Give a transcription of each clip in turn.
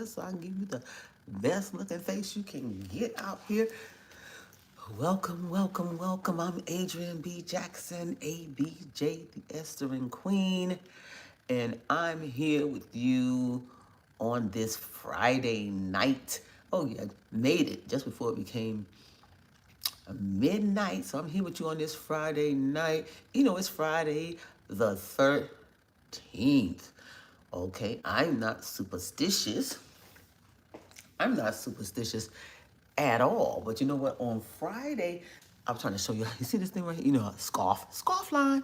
so I can give you the best looking face you can get out here. Welcome, welcome, welcome. I'm Adrian B. Jackson, ABJ, the Esthering Queen, and I'm here with you on this Friday night. Oh yeah, made it just before it became midnight. So I'm here with you on this Friday night. You know, it's Friday the 13th. Okay, I'm not superstitious. I'm not superstitious at all. But you know what? On Friday, I'm trying to show you. You see this thing right here? You know, scarf line.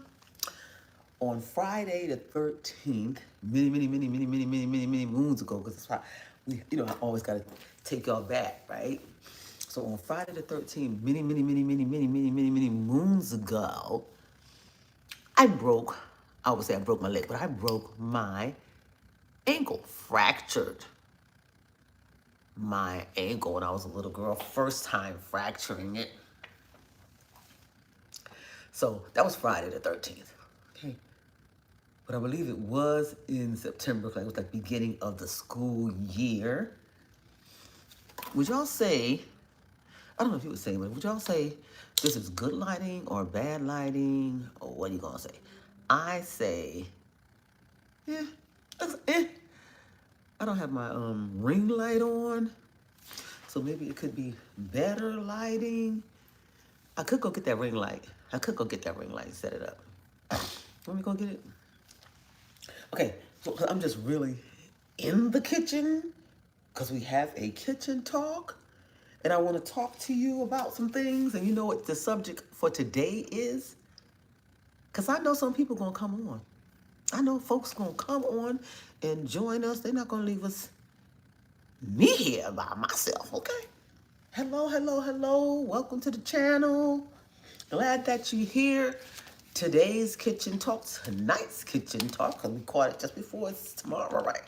On Friday the 13th, many moons ago, because it's we, you know, I always got to take y'all back, right? So on Friday the 13th, many moons ago, I broke, I would say I broke my leg, but I broke my ankle, fractured my ankle when I was a little girl, first time fracturing it. So that was Friday the 13th. Okay. But I believe it was in September, because it was like beginning of the school year. Would y'all say, I don't know if you would say, but would y'all say this is good lighting or bad lighting? Or what are you gonna say? I say, yeah, I don't have my ring light on, so maybe it could be better lighting. I could go get that ring light. And set it up. Let me go get it. Okay, so I'm just really in the kitchen because we have a kitchen talk, and I want to talk to you about some things. And you know what the subject for today is? Because I know some people gonna come on. I know folks gonna come on and join us. They're not gonna leave me here by myself, okay? Hello, hello, hello. Welcome to the channel. Glad that you're here. Today's kitchen talk, tonight's kitchen talk, because we caught it just before it's tomorrow, right?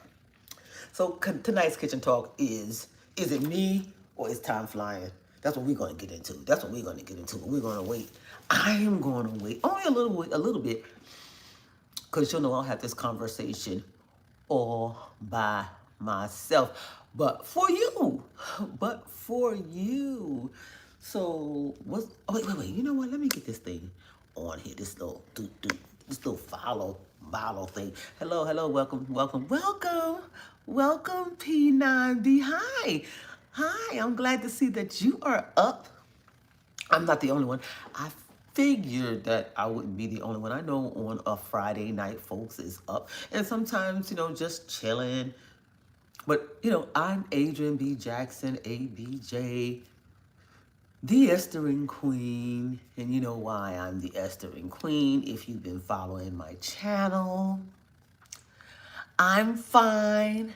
So tonight's kitchen talk is it me or is time flying? That's what we're going to get into. But we're going to wait. I'm going to wait only a little bit, because you know I'll have this conversation all by myself. But for you. So wait. You know what? Let me get this thing on here. This little follow thing. Hello. Welcome, P9B. Hi. I'm glad to see that you are up. I'm not the only one. I figured that I wouldn't be the only one. I know on a Friday night, folks is up, and sometimes, just chilling. But, I'm Adrian B. Jackson, ABJ, the Esthering Queen. And you know why I'm the Esthering Queen if you've been following my channel. I'm fine.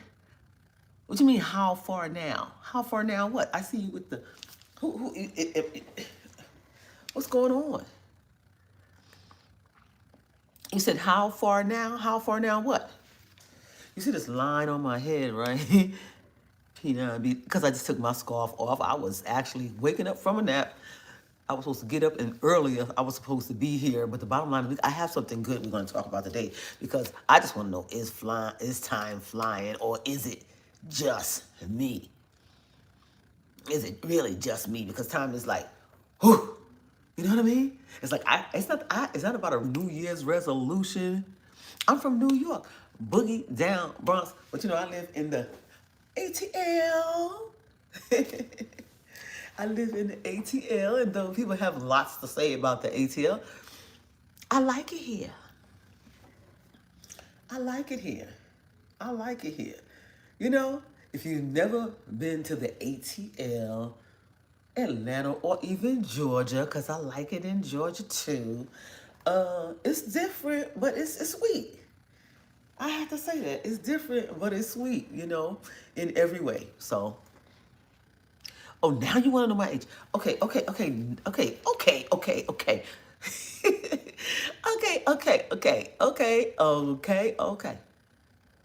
What do you mean, how far now? How far now what? I see you with the... What's going on? You said, how far now? How far now what? You see this line on my head, right? Because I just took my scarf off. I was actually waking up from a nap. I was supposed to get up and earlier. I was supposed to be here. But the bottom line is I have something good we're going to talk about today. Because I just want to know, is time flying, or is it just me? Is it really just me? Because time is like, whew. You know what I mean? It's like, it's not about a New Year's resolution. I'm from New York, boogie down Bronx, but I live in the ATL. I live in the ATL, and though people have lots to say about the ATL, I like it here. If you've never been to the ATL, Atlanta, or even Georgia, because I like it in Georgia too, it's different, but it's sweet. I have to say that. It's different, but it's sweet, in every way. So, now you want to know my age. Okay. Okay.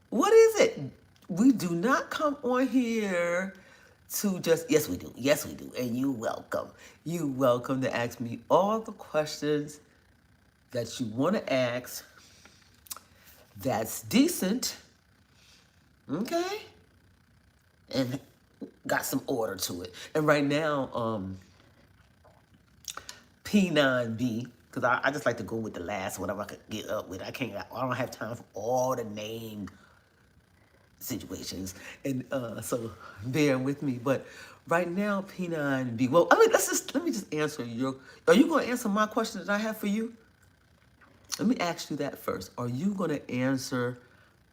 What is it? We do not come on here to just, yes we do, and you welcome to ask me all the questions that you want to ask that's decent, okay? and got some order to it. And right now, P9B, because I just like to go with the last whatever I could get up with. I don't have time for all the name situations. And so bear with me. But right now, P9B, well, I mean, let me just answer are you going to answer my question that I have for you? Let me ask you that first. Are you going to answer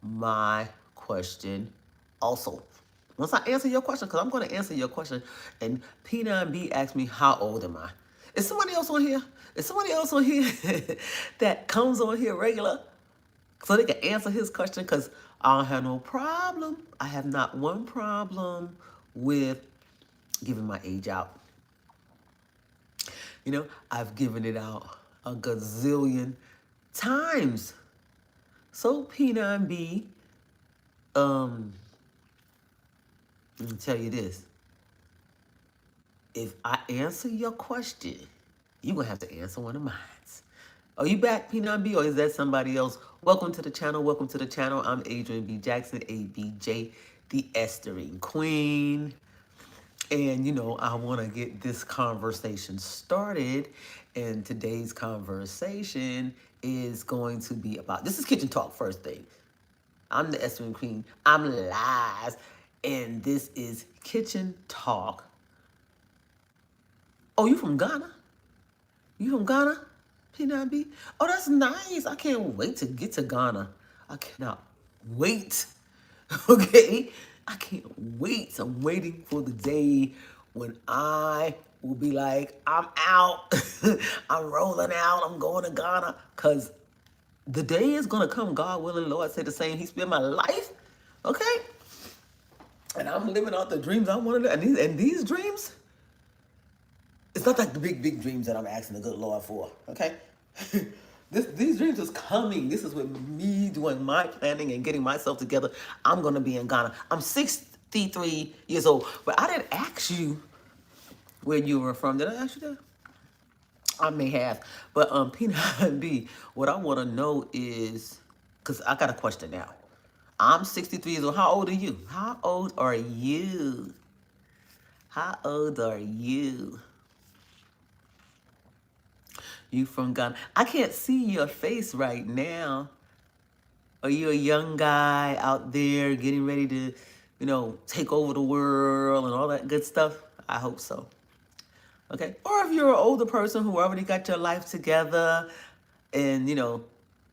my question also? Once I answer your question, because I'm going to answer your question, and P9B asked me, how old am I? Is somebody else on here? Is somebody else on here that comes on here regular so they can answer his question? Because I don't have no problem. I have not one problem with giving my age out. You know, I've given it out a gazillion times. So P9B, let me tell you this. If I answer your question, you're going to have to answer one of mine. Are you back, P9B, or is that somebody else? Welcome to the channel. Welcome to the channel. I'm Adrian B. Jackson, ABJ, the Esthering Queen. And, you know, I want to get this conversation started. And today's conversation is going to be about, this is kitchen talk first thing. I'm the Esthering Queen. I'm live. And this is kitchen talk. Oh, you from Ghana? You from Ghana, P9B? Oh, that's nice. I can't wait to get to Ghana. I cannot wait. Okay? I can't wait. I'm waiting for the day when I will be like, I'm out. I'm rolling out. I'm going to Ghana. Because the day is going to come, God willing, Lord say the same. He spent my life. Okay? And I'm living out the dreams I want to live. And these dreams, it's not like the big dreams that I'm asking the good Lord for, okay? These dreams is coming. This is with me doing my planning and getting myself together. I'm going to be in Ghana. I'm 63 years old, but I didn't ask you where you were from. Did I ask you that? I may have. But P9B, what I want to know is, because I got a question now. I'm 63 years old. How old are you? How old are you? How old are you? You from Ghana. I can't see your face right now. Are you a young guy out there getting ready to, you know, take over the world and all that good stuff? I hope so. Okay. Or if you're an older person who already got your life together and, you know,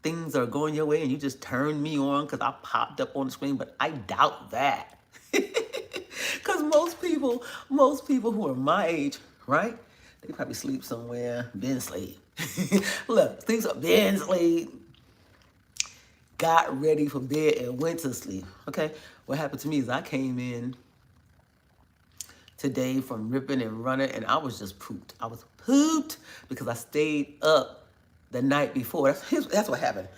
things are going your way and you just turned me on because I popped up on the screen, but I doubt that. Because most people who are my age, right? They probably sleep somewhere, been asleep. Look, things are been asleep, got ready for bed and went to sleep. Okay, what happened to me is I came in today from ripping and running and I was just pooped. I was pooped because I stayed up the night before. That's what happened.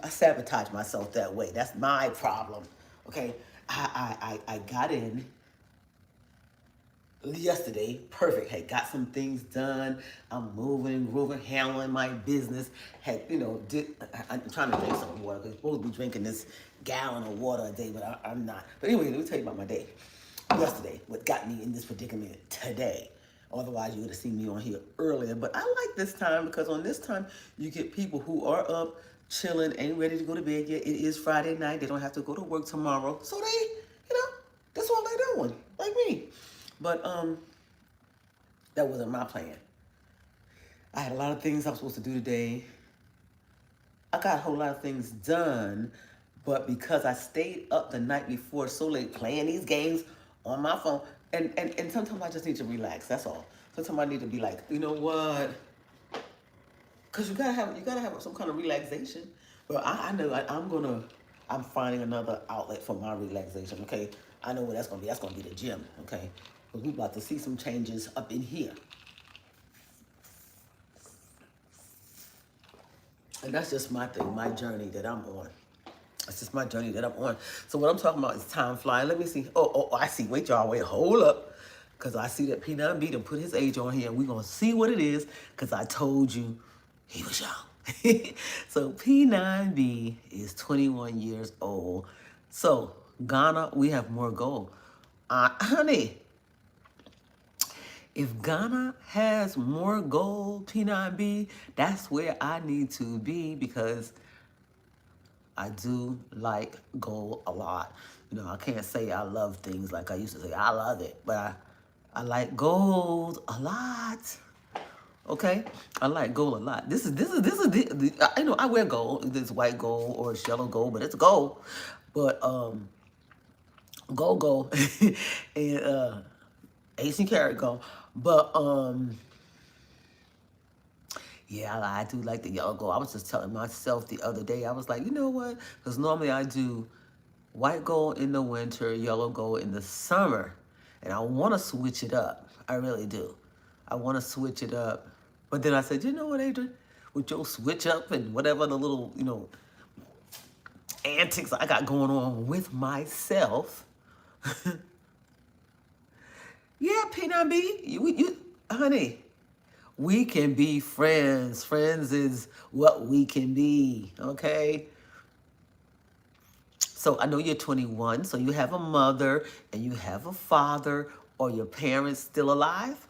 I sabotaged myself that way. That's my problem. Okay, I got in yesterday, perfect. Had got some things done. I'm moving, grooving, handling my business. Had, you know, I'm trying to drink some water because I'm supposed to be drinking this gallon of water a day, but I'm not. But anyway, let me tell you about my day. Yesterday, what got me in this predicament today. Otherwise, you would have seen me on here earlier. But I like this time because on this time, you get people who are up, chilling, ain't ready to go to bed yet. It is Friday night. They don't have to go to work tomorrow. So they, you know, that's all they're doing, like me. But that wasn't my plan. I had a lot of things I was supposed to do today. I got a whole lot of things done, but because I stayed up the night before so late playing these games on my phone, and sometimes I just need to relax. That's all. Sometimes I need to be like, you know what? Because you gotta have some kind of relaxation. But I know I'm finding another outlet for my relaxation. Okay, I know what that's gonna be. That's gonna be the gym. Okay, but we about to see some changes up in here. And that's just my thing, my journey that I'm on. That's just my journey that I'm on. So what I'm talking about is time flying. Let me see. Oh, I see. Wait, y'all. Wait, hold up. Because I see that P9B done put his age on here. And we're going to see what it is. Because I told you he was young. So P9B is 21 years old. So Ghana, we have more gold. Honey, if Ghana has more gold, P9B, that's where I need to be because I do like gold a lot. You know, I can't say I love things like I used to say. I love it, but I like gold a lot. Okay, I like gold a lot. I know I wear gold. It's white gold or it's yellow gold, but it's gold. But gold, and 18 karat gold. But yeah, I do like the yellow gold. I was just telling myself the other day, I was like, you know what? Because normally I do white gold in the winter, yellow gold in the summer. And I want to switch it up. I really do. I want to switch it up. But then I said, you know what, Adrian? With your switch up and whatever the little, antics I got going on with myself. Yeah, P9B, honey, we can be friends. Friends is what we can be, okay? So I know you're 21, so you have a mother and you have a father. Are your parents still alive?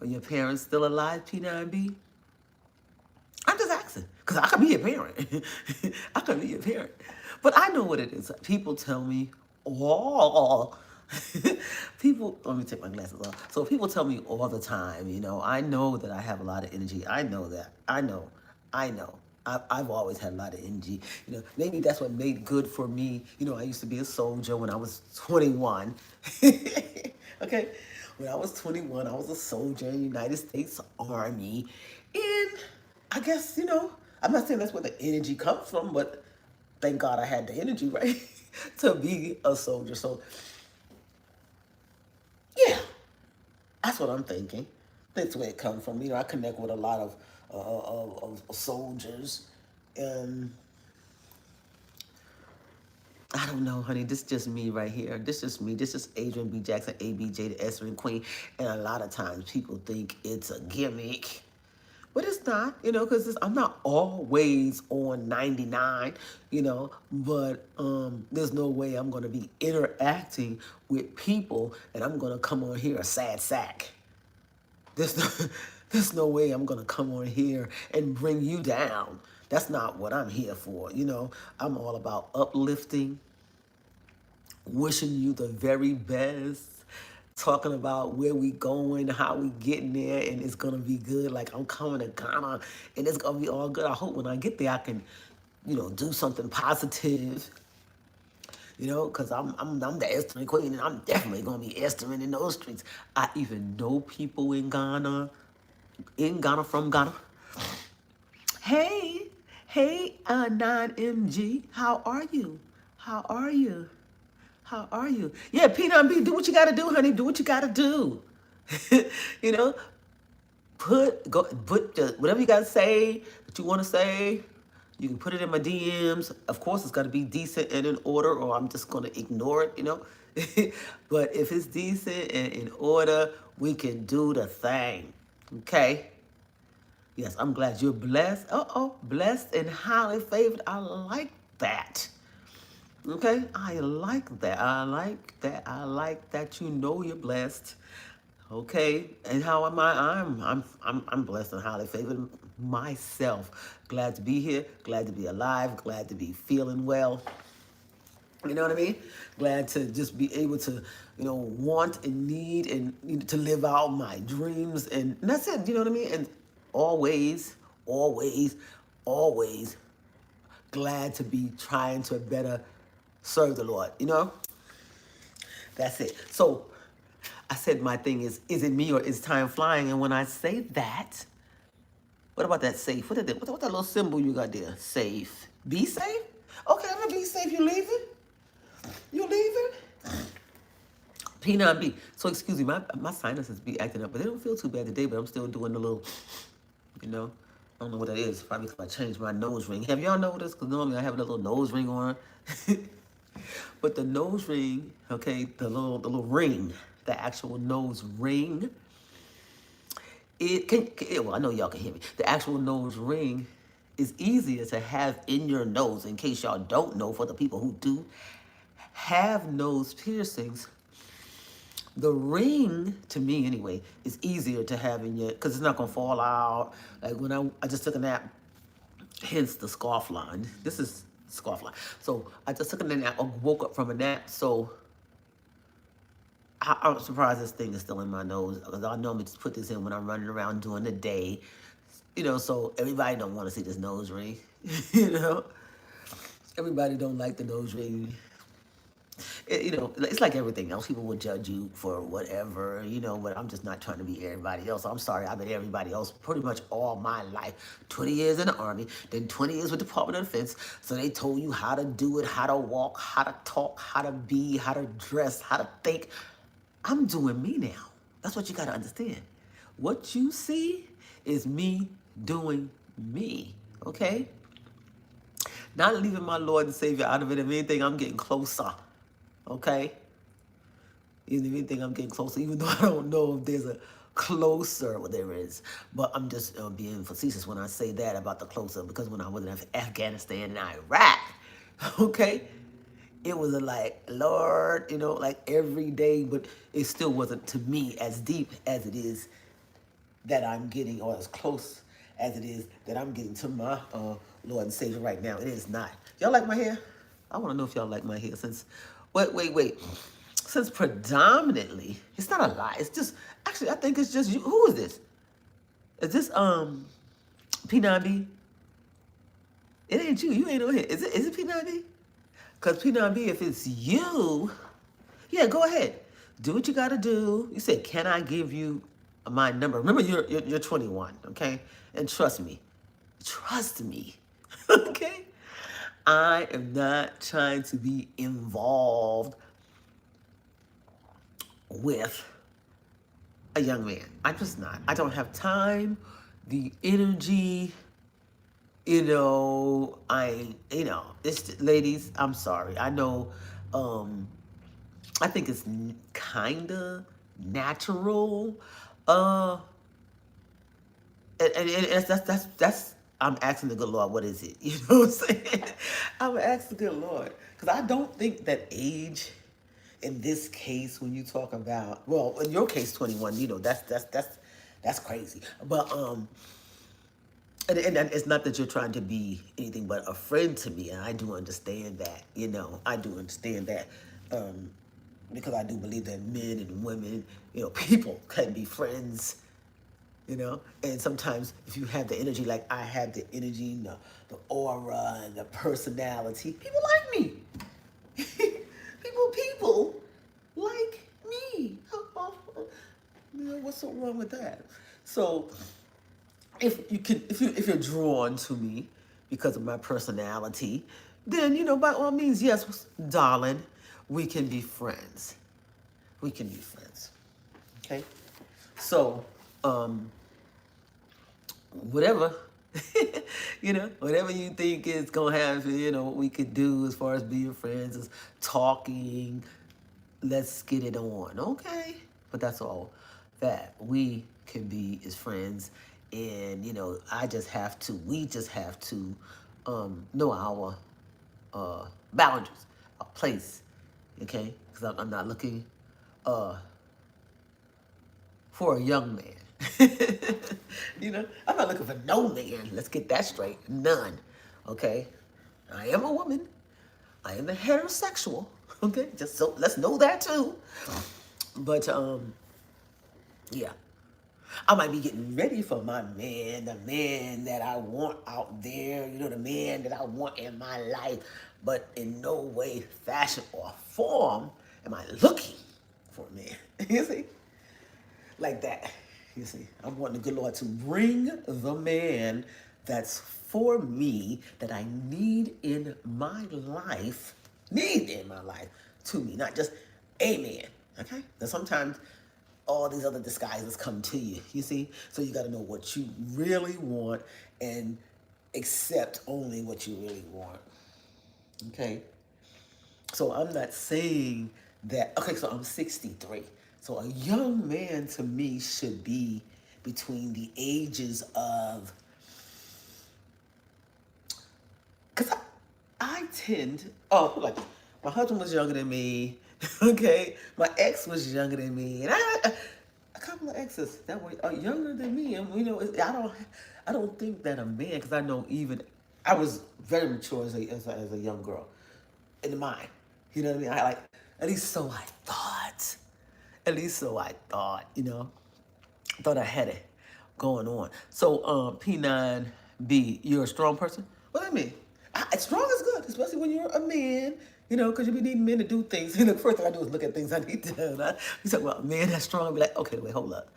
Are your parents still alive, P9B? I'm just asking, because I could be a parent. I could be a parent. But I know what it is. People tell me, oh, let me take my glasses off. So people tell me all the time, I know that I have a lot of energy. I know that. I know. I've always had a lot of energy. Maybe that's what made good for me. I used to be a soldier when I was 21. Okay? When I was 21, I was a soldier in the United States Army. And I guess, I'm not saying that's where the energy comes from, but thank God I had the energy, right? To be a soldier. So, yeah, that's what I'm thinking. That's where it comes from. I connect with a lot of soldiers. And I don't know, honey. This is just me right here. This is me. This is Adrian B. Jackson, ABJ, the Esthering Queen. And a lot of times people think it's a gimmick. But it's not, because I'm not always on 99, but there's no way I'm going to be interacting with people and I'm going to come on here a sad sack. There's no, there's no way I'm going to come on here and bring you down. That's not what I'm here for. I'm all about uplifting, wishing you the very best, talking about where we going, how we getting there, and it's gonna be good. Like I'm coming to Ghana, and it's gonna be all good. I hope when I get there, I can, do something positive. Because I'm the Esthering Queen, and I'm definitely gonna be Esthering in those streets. I even know people in Ghana, from Ghana. Hey, 9MG, how are you? How are you? How are you? Yeah, P9B, do what you gotta do, honey. Do what you gotta do. you know, whatever you gotta say that you wanna say. You can put it in my DMs. Of course, it's gotta be decent and in order, or I'm just gonna ignore it. But if it's decent and in order, we can do the thing. Okay? Yes, I'm glad you're blessed. Blessed and highly favored. I like that. Okay, I like that. I like that. I like that. You're blessed. Okay, and how am I? I'm blessed and highly favored myself. Glad to be here. Glad to be alive. Glad to be feeling well. You know what I mean? Glad to just be able to, want and need and to live out my dreams, and that's it. You know what I mean? And always, always, always glad to be trying to better serve the Lord, That's it. So I said my thing is it me or is time flying? And when I say that, what about that safe? What that little symbol you got there? Safe. Be safe? Okay, I'm gonna be safe. You leaving? You leaving? P9B. So excuse me, my sinuses be acting up, but they don't feel too bad today, but I'm still doing the little, I don't know what that is. Probably because I changed my nose ring. Have y'all noticed? Because normally I have a little nose ring on. But the nose ring, okay, the little ring, the actual nose ring, well, I know y'all can hear me. The actual nose ring is easier to have in your nose, in case y'all don't know, for the people who do have nose piercings, the ring, to me anyway, is easier to have in your, because it's not going to fall out. Like when I just took a nap, hence the scarf line. This is scarf line. So I just took a nap, I woke up from a nap, so I'm surprised this thing is still in my nose, because I normally just put this in when I'm running around during the day. So everybody don't want to see this nose ring. you know, everybody don't like the nose ring. It's like everything else. People will judge you for whatever, but I'm just not trying to be everybody else. I'm sorry, I've been everybody else pretty much all my life. 20 years in the Army, then 20 years with the Department of Defense. So they told you how to do it, how to walk, how to talk, how to be, how to dress, how to think. I'm doing me now. That's what you got to understand. What you see is me doing me, okay? Not leaving my Lord and Savior out of it. If anything, I'm getting closer, okay? If anything, I'm getting closer, even though I don't know if there's a closer, well, there is. But I'm just being facetious when I say that about the closer, because when I was in Afghanistan and Iraq, okay, it was like, Lord, like every day, but it still wasn't to me as deep as it is that I'm getting, or as close as it is that I'm getting to my Lord and Savior right now. It is not. Y'all like my hair? I want to know if y'all like my hair since, wait. Since predominantly, it's not a lie. It's just, actually, I think it's just you. Who is this? Is this, P9B? It ain't you. You ain't on here. Is it P9B? Because P9B, if it's you, yeah, go ahead. Do what you got to do. You said, can I give you my number? Remember, you're 21, okay? And trust me, okay? I am not trying to be involved with a young man. I'm just not. I don't have time, the energy, it's, ladies, I'm sorry. I know, I think it's kind of natural, and that's, I'm asking the good Lord, what is it? You know what I'm saying? I'm asking the good Lord, because I don't think that age, in this case, when you talk about, well, in your case, 21, that's crazy. But and it's not that you're trying to be anything but a friend to me, and I do understand that. I do understand that, because I do believe that men and women, people can be friends. And sometimes if you have the energy, like I have the energy, the aura and the personality, people like me. people like me. What's so wrong with that? So if you're drawn to me because of my personality, then by all means, yes, darling, we can be friends. We can be friends. Okay? So, whatever, whatever you think is gonna happen, what we could do as far as being friends is talking. Let's get it on, okay? But that's all that we can be as friends, and we just have to know our boundaries, our place, okay? Because I'm not looking for a young man. I'm not looking for no man. Let's get that straight. None. Okay? I am a woman. I am a heterosexual. Okay? Just so let's know that too. But yeah. I might be getting ready for my man, the man that I want out there, the man that I want in my life. But in no way, fashion, or form am I looking for a man. You see? Like that. You see, I'm wanting the good Lord to bring the man that's for me, that I need in my life, to me, not just a man, okay? Now sometimes all these other disguises come to you, you see? So you got to know what you really want and accept only what you really want, okay? So I'm not saying that, okay, so I'm 63. So a young man to me should be between the ages of, because I tend, My husband was younger than me. Okay, my ex was younger than me, and a couple of exes that were younger than me. And you know, I don't think that a man, because I know even I was very mature as a young girl in the mind. You know what I mean? I like at least so I thought. At least so I thought. You know, thought I had it going on. So P9B, you're a strong person. What do I mean? Strong is good, especially when you're a man. You know, because you be needing men to do things. And the first thing I do is look at things I need to do. You talk about a man that's strong, I'll be like, okay, wait, hold up.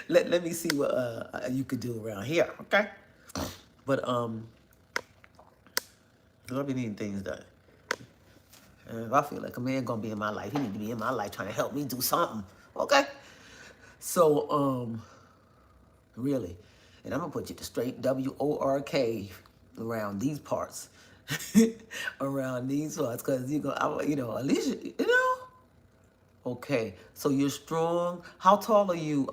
let me see what you could do around here, okay? But I'll be needing things done. And if I feel like a man gonna be in my life, he need to be in my life trying to help me do something, okay? So really, and I'm gonna put you to straight WORK around these parts, around these parts, cause you go, you know, at least you know. Okay, so you're strong. How tall are you,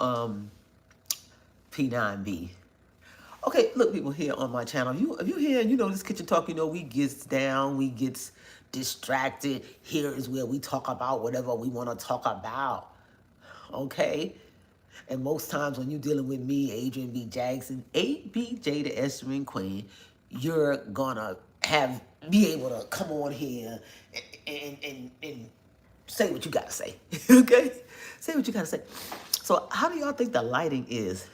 P9B? Okay, look, people here on my channel. If you here and you know this kitchen talk, you know we gets down, we gets distracted. Here is where we talk about whatever we want to talk about. Okay? And most times when you're dealing with me, Adrian B. Jackson, 8BJ the Esthering Queen, you're gonna be able to come on here and say what you gotta say. Okay? Say what you gotta say. So how do y'all think the lighting is?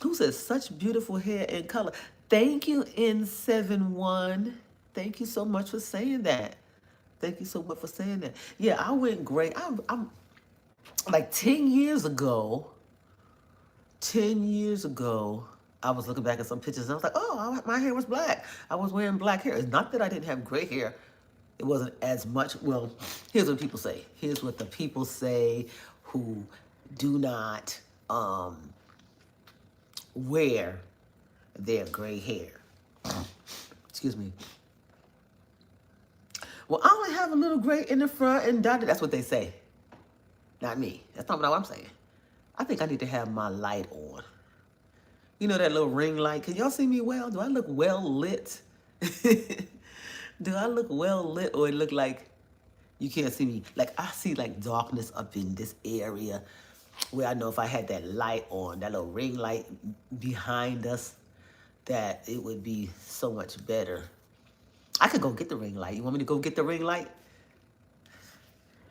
Who says such beautiful hair and color? Thank you, N71. Thank you so much for saying that. Thank you so much for saying that. Yeah, I went great. I'm like 10 years ago, 10 years ago, I was looking back at some pictures and I was like, oh, my hair was black. I was wearing black hair. It's not that I didn't have gray hair. It wasn't as much. Well, here's what people say. Here's what the people say who do not wear their gray hair. Excuse me. Well, I only have a little gray in the front and dotted. That's what they say. Not me. That's not what I'm saying. I think I need to have my light on. You know that little ring light? Can y'all see me well? Do I look well lit? Do I look well lit or it look like you can't see me? Like I see like darkness up in this area where I know if I had that light on, that little ring light behind us, that it would be so much better. I could go get the ring light. You want me to go get the ring light?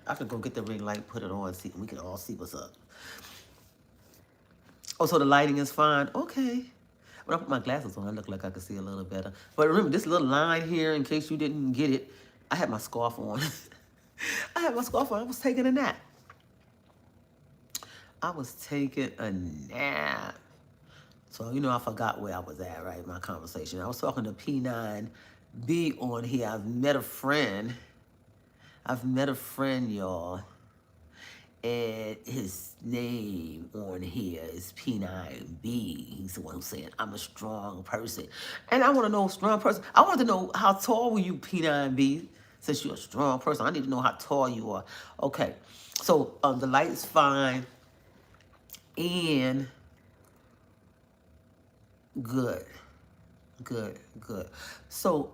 I could go get the ring light, put it on, see, we can all see what's up. Oh, so the lighting is fine? Okay. When I put my glasses on, I look like I could see a little better. But remember, this little line here, in case you didn't get it, I had my scarf on. I had my scarf on. I was taking a nap. I was taking a nap. So, you know, I forgot where I was at, right, my conversation. I was talking to P9B on here. I've met a friend, y'all. And his name on here is P9B. He's the one who's saying, I'm a strong person. And I want to know, strong person. I want to know, how tall were you, P9B? Since you're a strong person, I need to know how tall you are. Okay. So the light is fine. And good. Good. So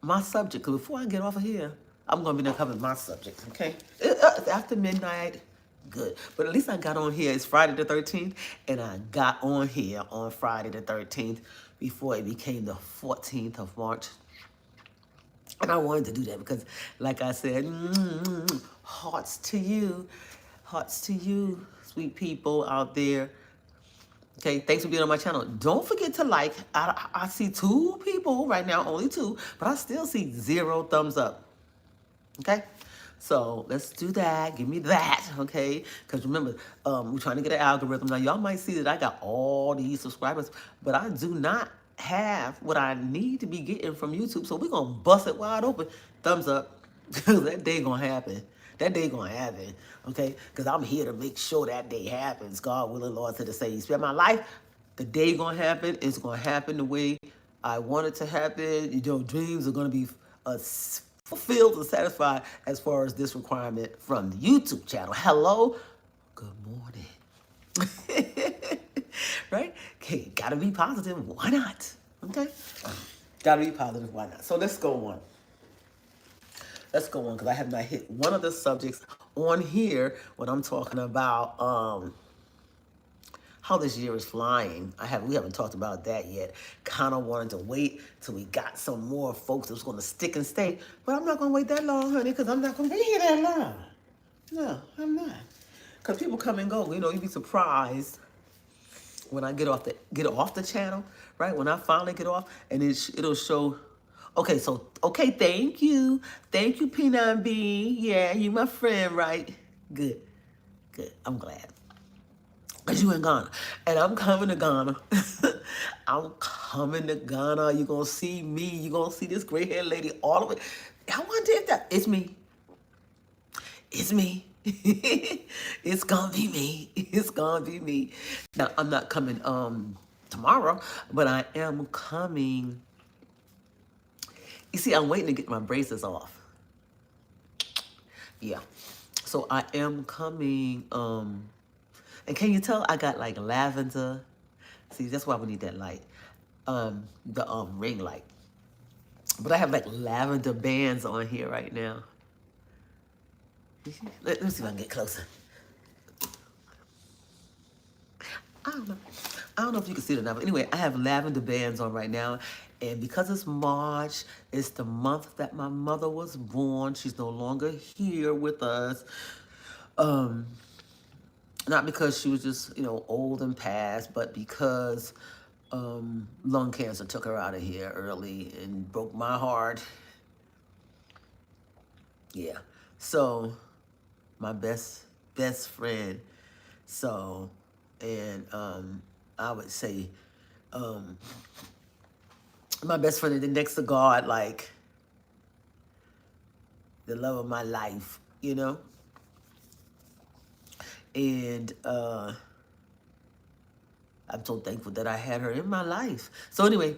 my subject, because before I get off of here, I'm going to be covering my subject, okay? It's after midnight. Good. But at least I got on here. It's Friday the 13th, and I got on here on Friday the 13th before it became the 14th of March. And I wanted to do that because, like I said, hearts to you, sweet people out there. Okay, thanks for being on my channel. Don't forget to like. I see 2 people right now, only 2, but I still see 0 thumbs up. Okay? So let's do that. Give me that, okay? Because remember, we're trying to get an algorithm. Now, y'all might see that I got all these subscribers, but I do not have what I need to be getting from YouTube. So we're going to bust it wide open. Thumbs up. Because that day going to happen. That day going to happen, okay? Because I'm here to make sure that day happens. God willing, Lord, to the say, you spend my life, the day going to happen. It's going to happen the way I want it to happen. You know, dreams are going to be fulfilled and satisfied as far as this requirement from the YouTube channel. Hello, good morning. Right? Okay, gotta be positive. Why not? Okay, gotta be positive. Why not? So let's go on. let's go on because I have not hit one of the subjects on here when I'm talking about how this year is flying. We haven't talked about that yet. Kind of wanted to wait till we got some more folks that's going to stick and stay, but I'm not going to wait that long, honey, because I'm not going to be here that long. No, I'm not. Because people come and go. You know, you'd be surprised when I get off the channel, right? When I finally get off, and it'll show. Okay, okay, thank you, P9B. Yeah, you my friend, right? Good. I'm glad. Cause you in Ghana, and I'm coming to Ghana. I'm coming to Ghana. You gonna see me. You gonna see this gray haired lady all of it. I wonder if it's me. It's me. It's gonna be me. It's gonna be me. Now I'm not coming tomorrow, but I am coming. You see, I'm waiting to get my braces off. Yeah. So I am coming. And can you tell I got like lavender? See, that's why we need that light. The ring light. But I have like lavender bands on here right now. Let me see if I can get closer. I don't know if you can see it or not, but anyway, I have lavender bands on right now. And because it's March, it's the month that my mother was born. She's no longer here with us. Not because she was just, old and past, but because lung cancer took her out of here early and broke my heart. Yeah. So my best friend. So, and I would say my best friend is next to God, like the love of my life, And I'm so thankful that I had her in my life. So anyway,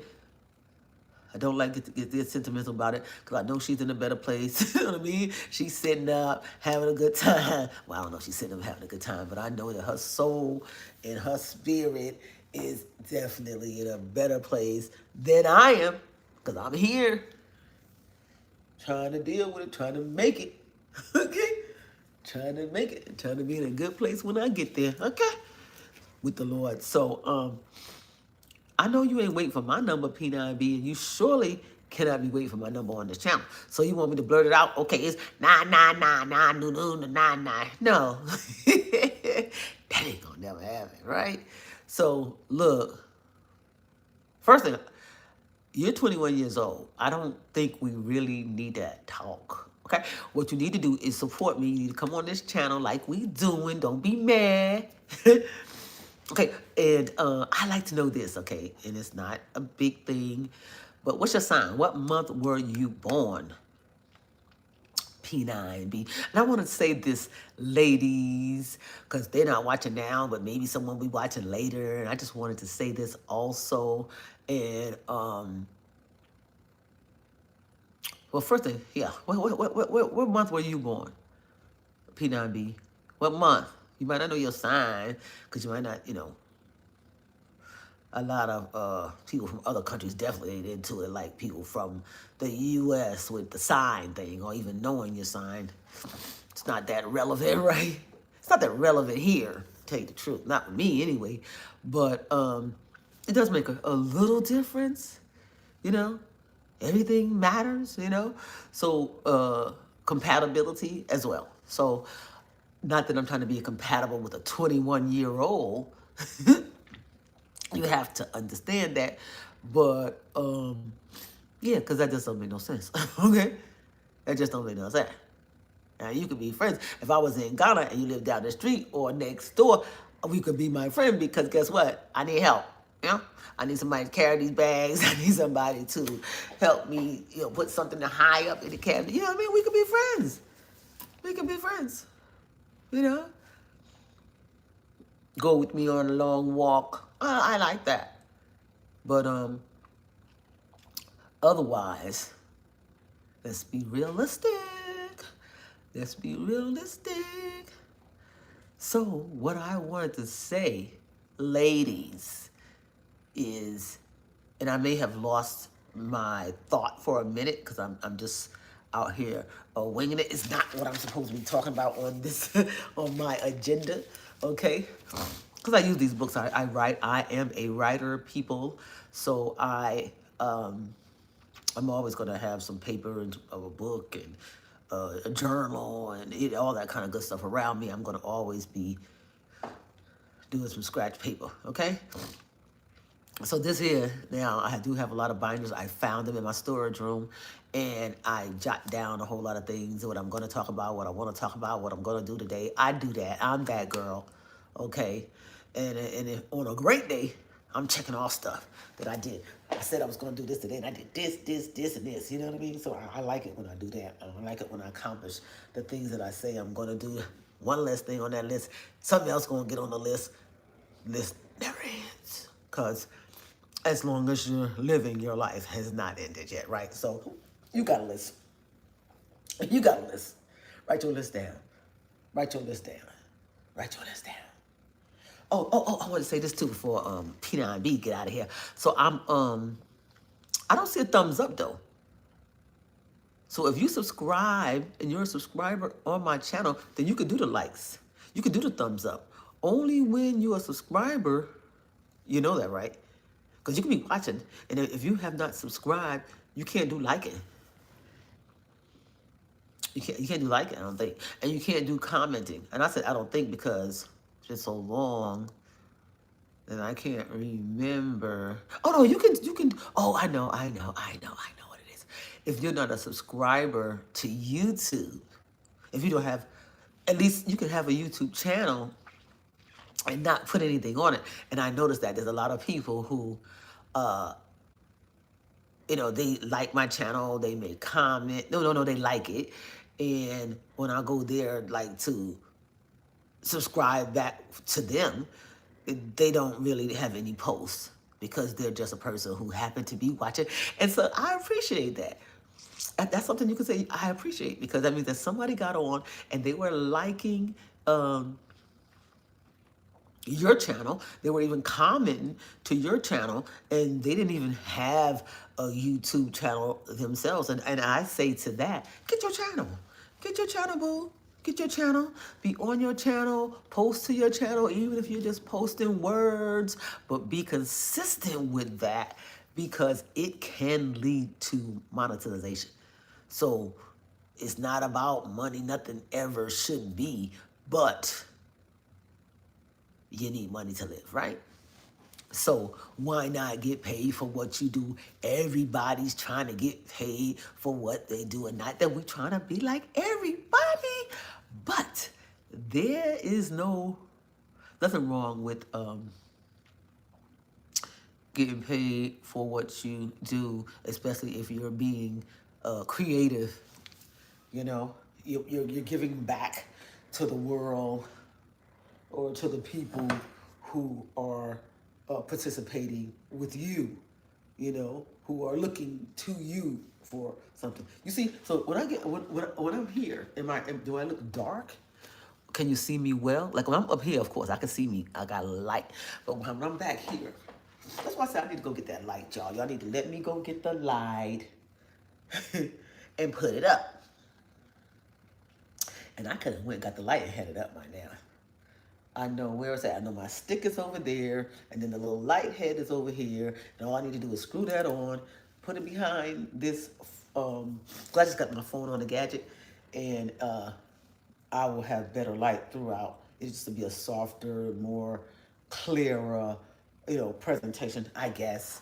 I don't like to get sentimental about it because I know she's in a better place. You know what I mean? She's sitting up, having a good time. Well, I don't know if she's sitting up having a good time, but I know that her soul and her spirit is definitely in a better place than I am because I'm here trying to deal with it, trying to make it. Okay? Trying to make it, trying to be in a good place when I get there. Okay? With the Lord. So, I know you ain't waiting for my number, P9B, and you surely cannot be waiting for my number on this channel. So you want me to blurt it out? Okay, it's 9999999. No. That ain't gonna never happen, right? So look, first thing, you're 21 years old. I don't think we really need to talk. Okay? What you need to do is support me. You need to come on this channel like we doing. Don't be mad. Okay, and I like to know this, okay? And it's not a big thing, but what's your sign? What month were you born? P9B. And I want to say this, ladies, because they're not watching now, but maybe someone will be watching later. And I just wanted to say this also. And, well, first thing, yeah. What month were you born? P9B. What month? You might not know your sign, because you might not, a lot of people from other countries definitely ain't into it like people from the U.S. with the sign thing or even knowing your sign. It's not that relevant, right? It's not that relevant here, to tell you the truth. Not for me, anyway. But it does make a little difference, Everything matters, So compatibility as well. So not that I'm trying to be compatible with a 21-year-old. You have to understand that, but yeah, because that just don't make no sense. Okay, that just don't make no sense. Now you could be friends. If I was in Ghana and you lived down the street or next door, we could be my friend because guess what? I need help. I need somebody to carry these bags. I need somebody to help me, put something high up in the cabinet. You know what I mean? We could be friends. We could be friends. Go with me on a long walk. I like that. But otherwise, let's be realistic. Let's be realistic. So what I wanted to say, ladies, is, and I may have lost my thought for a minute because I'm just out here winging it. It's not what I'm supposed to be talking about on this, on my agenda, okay? Because I use these books, I write, I am a writer, people, so I'm always going to have some paper and a book and a journal and all that kind of good stuff around me. I'm going to always be doing some scratch paper, okay? So this here, now I do have a lot of binders. I found them in my storage room, and I jot down a whole lot of things, what I'm going to talk about, what I want to talk about, what I'm going to do today. I do that. I'm that girl, okay? And if, on a great day, I'm checking off stuff that I did. I said I was going to do this today, and I did this, and this. You know what I mean? So I like it when I do that. I like it when I accomplish the things that I say I'm going to do. One less thing on that list. Something else going to get on the list. List never ends. Because as long as you're living, your life has not ended yet, right? So you got a list. You got a list. Write your list down. Write your list down. Write your list down. Oh, I want to say this too before P9B get out of here. So I don't see a thumbs up though. So if you subscribe and you're a subscriber on my channel, then you could do the likes. You could do the thumbs up. Only when you're a subscriber, you know that, right? Because you can be watching, and if you have not subscribed, you can't do liking. You can't do liking, I don't think. And you can't do commenting. And I said I don't think because it's been so long that I can't remember. Oh no, you can. Oh, I know what it is. If you're not a subscriber to YouTube, if you don't have, at least you can have a YouTube channel and not put anything on it. And I noticed that there's a lot of people who, they like my channel, they may comment. No, they like it. And when I go there, like to subscribe back to them, they don't really have any posts because they're just a person who happened to be watching. And so I appreciate that. That's something you can say I appreciate, because that means that somebody got on and they were liking your channel. They were even commenting to your channel, and they didn't even have a YouTube channel themselves. And I say to that, get your channel. Get your channel, boo. Get your channel. Be on your channel. Post to your channel, even if you're just posting words. But be consistent with that, because it can lead to monetization. So it's not about money. Nothing ever should be. But you need money to live, right? So why not get paid for what you do? Everybody's trying to get paid for what they do, and not that we're trying to be like everybody, but there is nothing wrong with getting paid for what you do, especially if you're being creative. You're giving back to the world, or to the people who are participating with you, who are looking to you for something. You see, so when I'm here, do I look dark? Can you see me well? Like when I'm up here, of course, I can see me. I got light. But when I'm back here, that's why I said I need to go get that light, y'all. Y'all need to let me go get the light and put it up. And I could have went and got the light and had it up by now. I know, where is that? I know my stick is over there, and then the little light head is over here, and all I need to do is screw that on, put it behind this, I just got my phone on the gadget, and I will have better light throughout. It's just to be a softer, more clearer, presentation, I guess.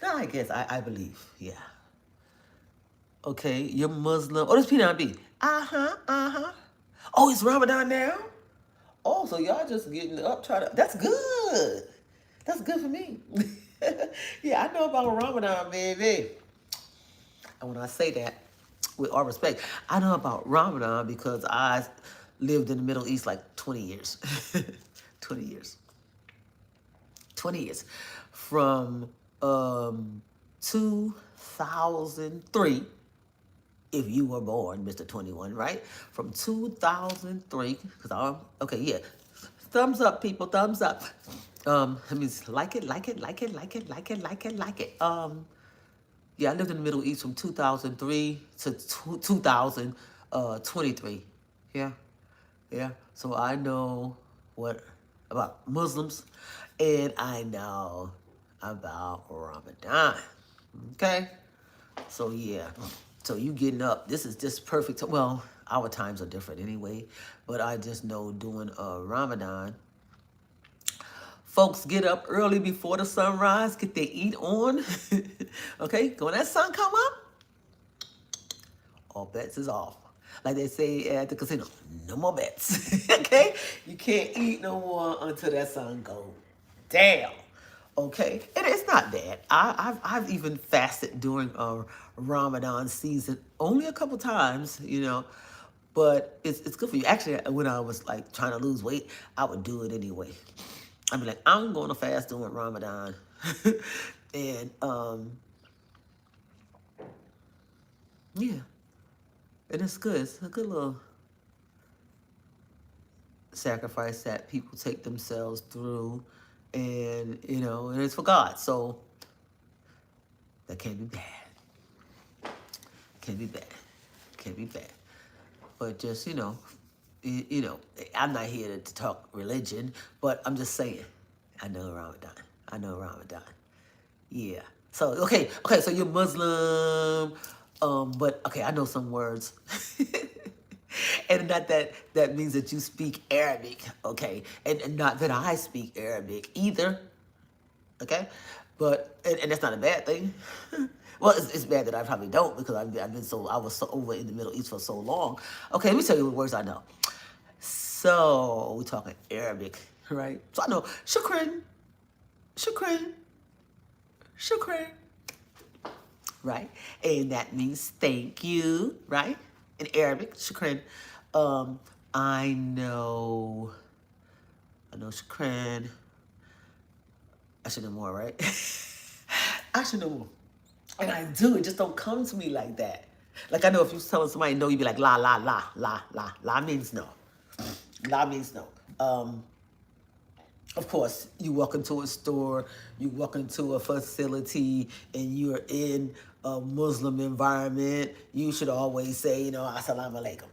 No, I believe, yeah. Okay, you're Muslim. Oh, this P9B. Oh, it's Ramadan now? Oh, so y'all just getting up, that's good. That's good for me. Yeah, I know about Ramadan, baby. And when I say that, with all respect, I know about Ramadan because I lived in the Middle East like 20 years. 20 years. 20 years. From 2003, if you were born, Mr. 21, right? From 2003, because okay, yeah. Thumbs up, people, thumbs up. That means like it. Yeah, I lived in the Middle East from 2003 to 2023. Yeah, yeah. So I know what about Muslims, and I know about Ramadan. Okay, so yeah, so you getting up. This is just perfect. Well, our times are different anyway, but I just know doing Ramadan. Folks get up early before the sunrise, get their eat on. Okay, when that sun come up, all bets is off. Like they say at the casino, no more bets. Okay? You can't eat no more until that sun goes down. Okay? And it's not bad. I've even fasted during Ramadan season only a couple times, you know. But it's good for you. Actually, when I was like trying to lose weight, I would do it anyway. I'd be like, I'm going to fast during Ramadan. And yeah. And it's good. It's a good little sacrifice that people take themselves through, and and it's for God. So that can't be bad. Can't be bad. Can't be bad. But just I'm not here to talk religion, but I'm just saying, I know Ramadan. I know Ramadan. Yeah. So okay. So you're Muslim, but okay, I know some words. And not that means that you speak Arabic, okay? And not that I speak Arabic either, okay? But and that's not a bad thing. Well, it's bad that I probably don't because I was so over in the Middle East for so long. Okay, let me tell you what words I know. So we're talking Arabic, right? So I know shukran, shukran, shukran, right? And that means thank you, right? In Arabic, shukran. Um, I know, I know shukran. I should know more, right? I should know more. And I do. It just don't come to me like that. Like I know if you telling somebody no, you'd be like la la la la la. La means no. La means no. Of course, you walk into a store, you walk into a facility, and you're in a Muslim environment, you should always say, assalamu alaikum,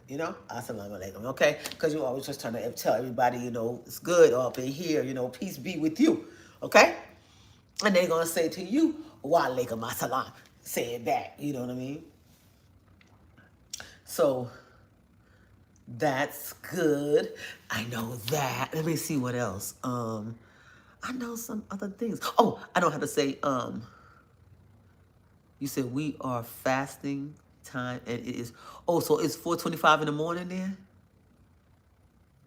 assalamu alaikum, okay? Because you're always just trying to tell everybody, it's good up in here, peace be with you, okay? And they're going to say to you, wa alaikum assalam, say it back, you know what I mean? So that's good. I know that. Let me see what else. I know some other things. Oh, I know how to say, you said we are fasting time and it is, oh, so it's 4:25 in the morning then?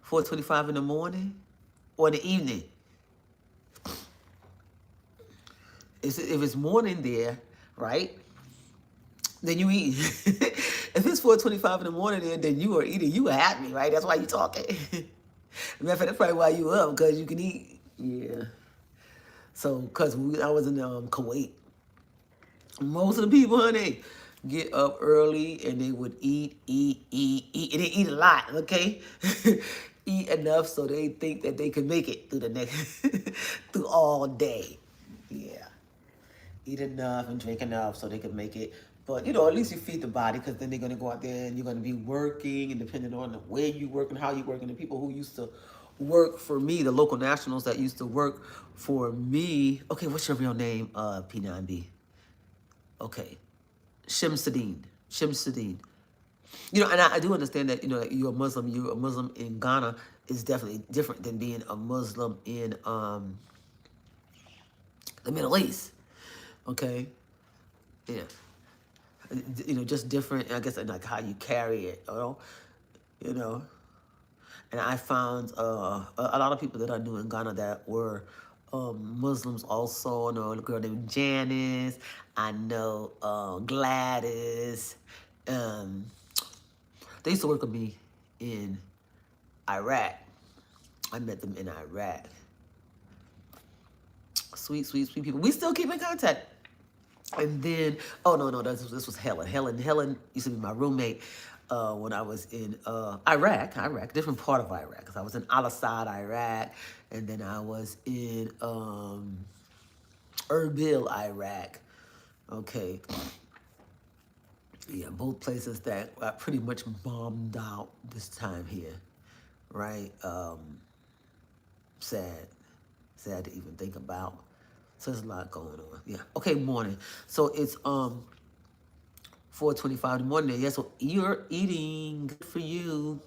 4:25 in the morning or in the evening? If it's morning there, right, then you eat. If it's 4:25 in the morning there, then you are eating. You are happy, right? That's why you talking. Matter of fact, that's probably why you up, because you can eat. Yeah. So, because I was in Kuwait, most of the people, honey, get up early and they would eat, and they eat a lot, okay? Eat enough so they think that they can make it through the next, through all day. Yeah. Eat enough and drink enough so they can make it. But, at least you feed the body, because then they're going to go out there and you're going to be working, and depending on where you work and how you work, and the people who used to work for me, the local nationals that used to work for me. Okay, what's your real name, P9B? Okay. Shemsadine. Shemsadine. And I do understand that, you're a Muslim in Ghana is definitely different than being a Muslim in the Middle East. Okay? Yeah. Just different, I guess, like how you carry it, you know. And I found a lot of people that I knew in Ghana that were Muslims also. I know a girl named Janice. I know Gladys. Um, they used to work with me in Iraq. I met them in Iraq. Sweet, sweet, sweet people. We still keep in contact. And then, oh no, this was Helen. Helen used to be my roommate when I was in Iraq, different part of Iraq. Because I was in Al-Assad, Iraq, and then I was in Erbil, Iraq. Okay. Yeah, both places that got pretty much bombed out this time here, right? Sad, sad to even think about. So there's a lot going on. Yeah. Okay, morning. So it's 4:25 in the morning. Yeah. So you're eating. Good for you.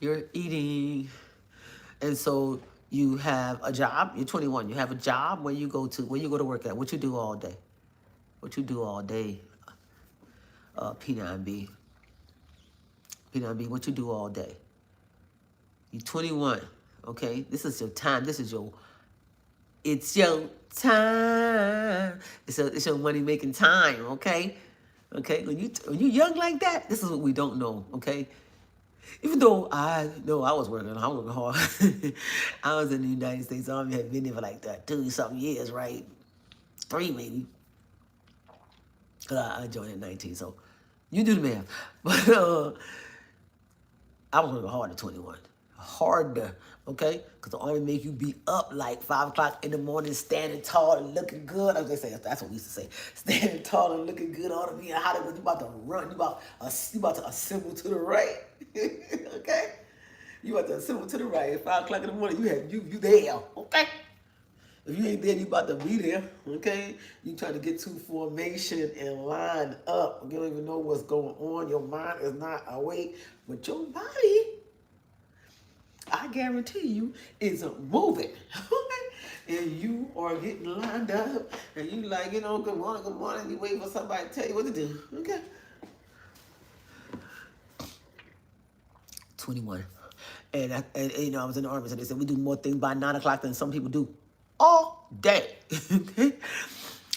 You're eating, and so you have a job. You're 21. You have a job. Where you go to? Where you go to work at? What you do all day? What you do all day? P9B. P9B. What you do all day? You're 21. Okay. This is your time. This is your. It's your time. It's your money making time. Okay. Okay. When you young like that, this is what we don't know. Okay. Even though I know I was working hard. I was in the United States Army, had been there for like 2-something years, right? 3 maybe. Cause I joined at 19, so you do the math. But I was working hard at 21. Harder, okay? Because the Army make you be up like 5 o'clock in the morning, standing tall and looking good. I was gonna say, that's what we used to say. Standing tall and looking good, ought to be in Hollywood. You about to run, you about to assemble to the right. Okay? You about to assemble to the right at 5 o'clock in the morning. You there, okay? If you ain't there, you about to be there, okay? You trying to get to formation and line up. You don't even know what's going on. Your mind is not awake, but your body, I guarantee you, is moving. And you are getting lined up, and you like, good morning. You waiting for somebody to tell you what to do, okay? 21. And I was in the Army, so they said we do more things by 9 o'clock than some people do all day. Okay?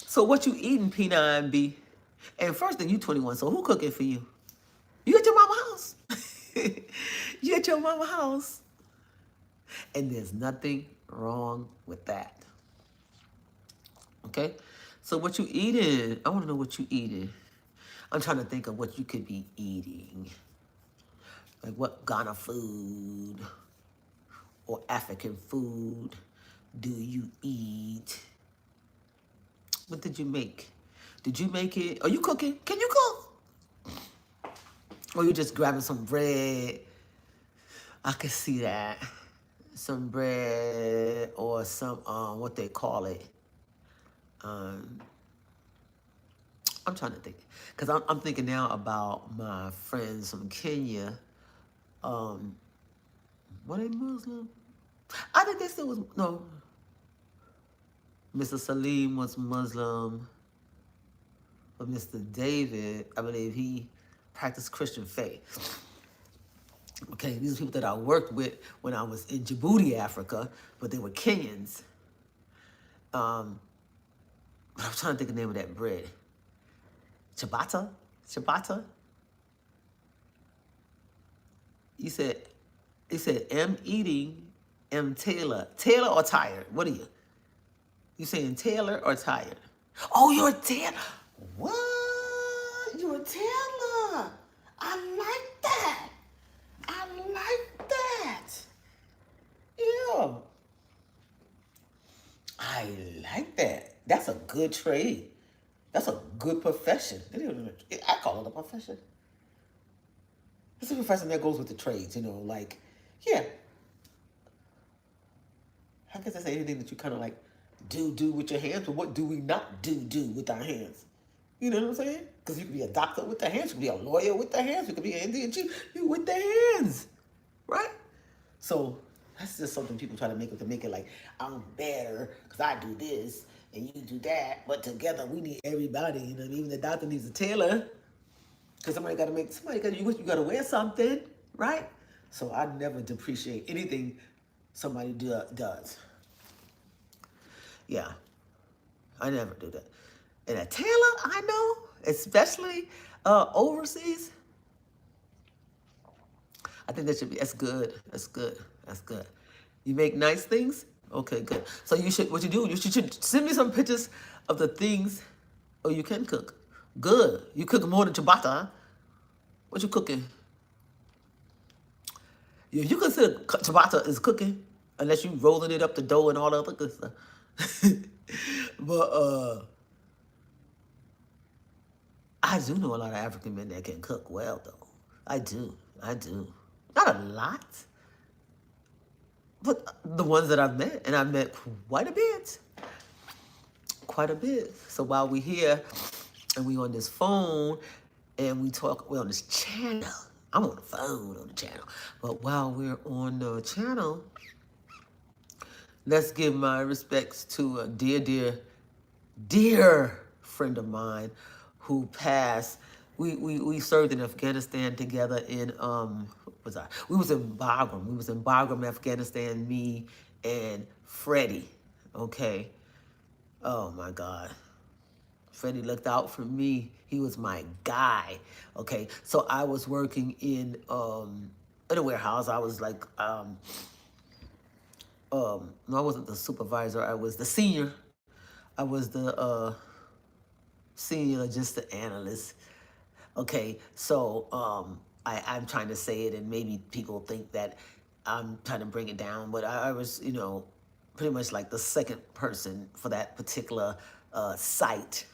So what you eating, P9B? And first thing, you 21, so who cooking for you? You at your mama house. You at your mama house. And there's nothing wrong with that. Okay? So what you eating? I want to know what you eating. I'm trying to think of what you could be eating. Like what Ghana food or African food do you eat? What did you make? Did you make it? Are you cooking? Can you cook? Or you just grabbing some bread? I can see that. Some bread or some, what they call it. I'm trying to think. Because I'm thinking now about my friends from Kenya. Were they Muslim? I think they still was, no. Mr. Salim was Muslim. But Mr. David, I believe he practiced Christian faith. Okay, these are people that I worked with when I was in Djibouti, Africa, but they were Kenyans. But I'm trying to think of the name of that bread. Ciabatta? Ciabatta? You said M eating, M Taylor. Taylor or tired? What are you? You saying Taylor or tired? Oh, you're a Taylor. What? You're a Taylor. I like that. I like that. Yeah. I like that. That's a good trade. That's a good profession. I call it a profession. It's a profession that goes with the trades, like, yeah. I guess I say anything that you kind of like do with your hands, but what do we not do with our hands? You know what I'm saying? Because you could be a doctor with the hands, you could be a lawyer with the hands, you could be an Indian chief, you with the hands, right? So that's just something people try to make it like, I'm better because I do this and you do that, but together we need everybody. Even the doctor needs a tailor because you got to wear something, right? So I never depreciate anything somebody does. Yeah, I never do that. And a tailor, I know, especially overseas, I think that's good. That's good. That's good. You make nice things? Okay, good. So you should send me some pictures of the things. Oh, you can cook. Good. You cook more than ciabatta, huh? What you cooking? Yeah, you consider ciabatta is cooking, unless you rolling it up the dough and all the other good stuff. But I do know a lot of African men that can cook well, though. I do. I do. Not a lot, but the ones that I've met, and I've met quite a bit. Quite a bit. So while we're here and we on this phone and we talk, we're on this channel. I'm on the phone on the channel. But while we're on the channel, let's give my respects to a dear friend of mine who passed. We served in Afghanistan together in what was I? We was in Bagram. We was in Bagram, Afghanistan, me and Freddy. Okay. Oh my God. Freddy looked out for me. He was my guy. Okay. So I was working in a warehouse. I was like no, I wasn't the supervisor. I was the senior. I was the senior logistic analyst. Okay, so I'm trying to say it, and maybe people think that I'm trying to bring it down, but I was, pretty much like the second person for that particular site.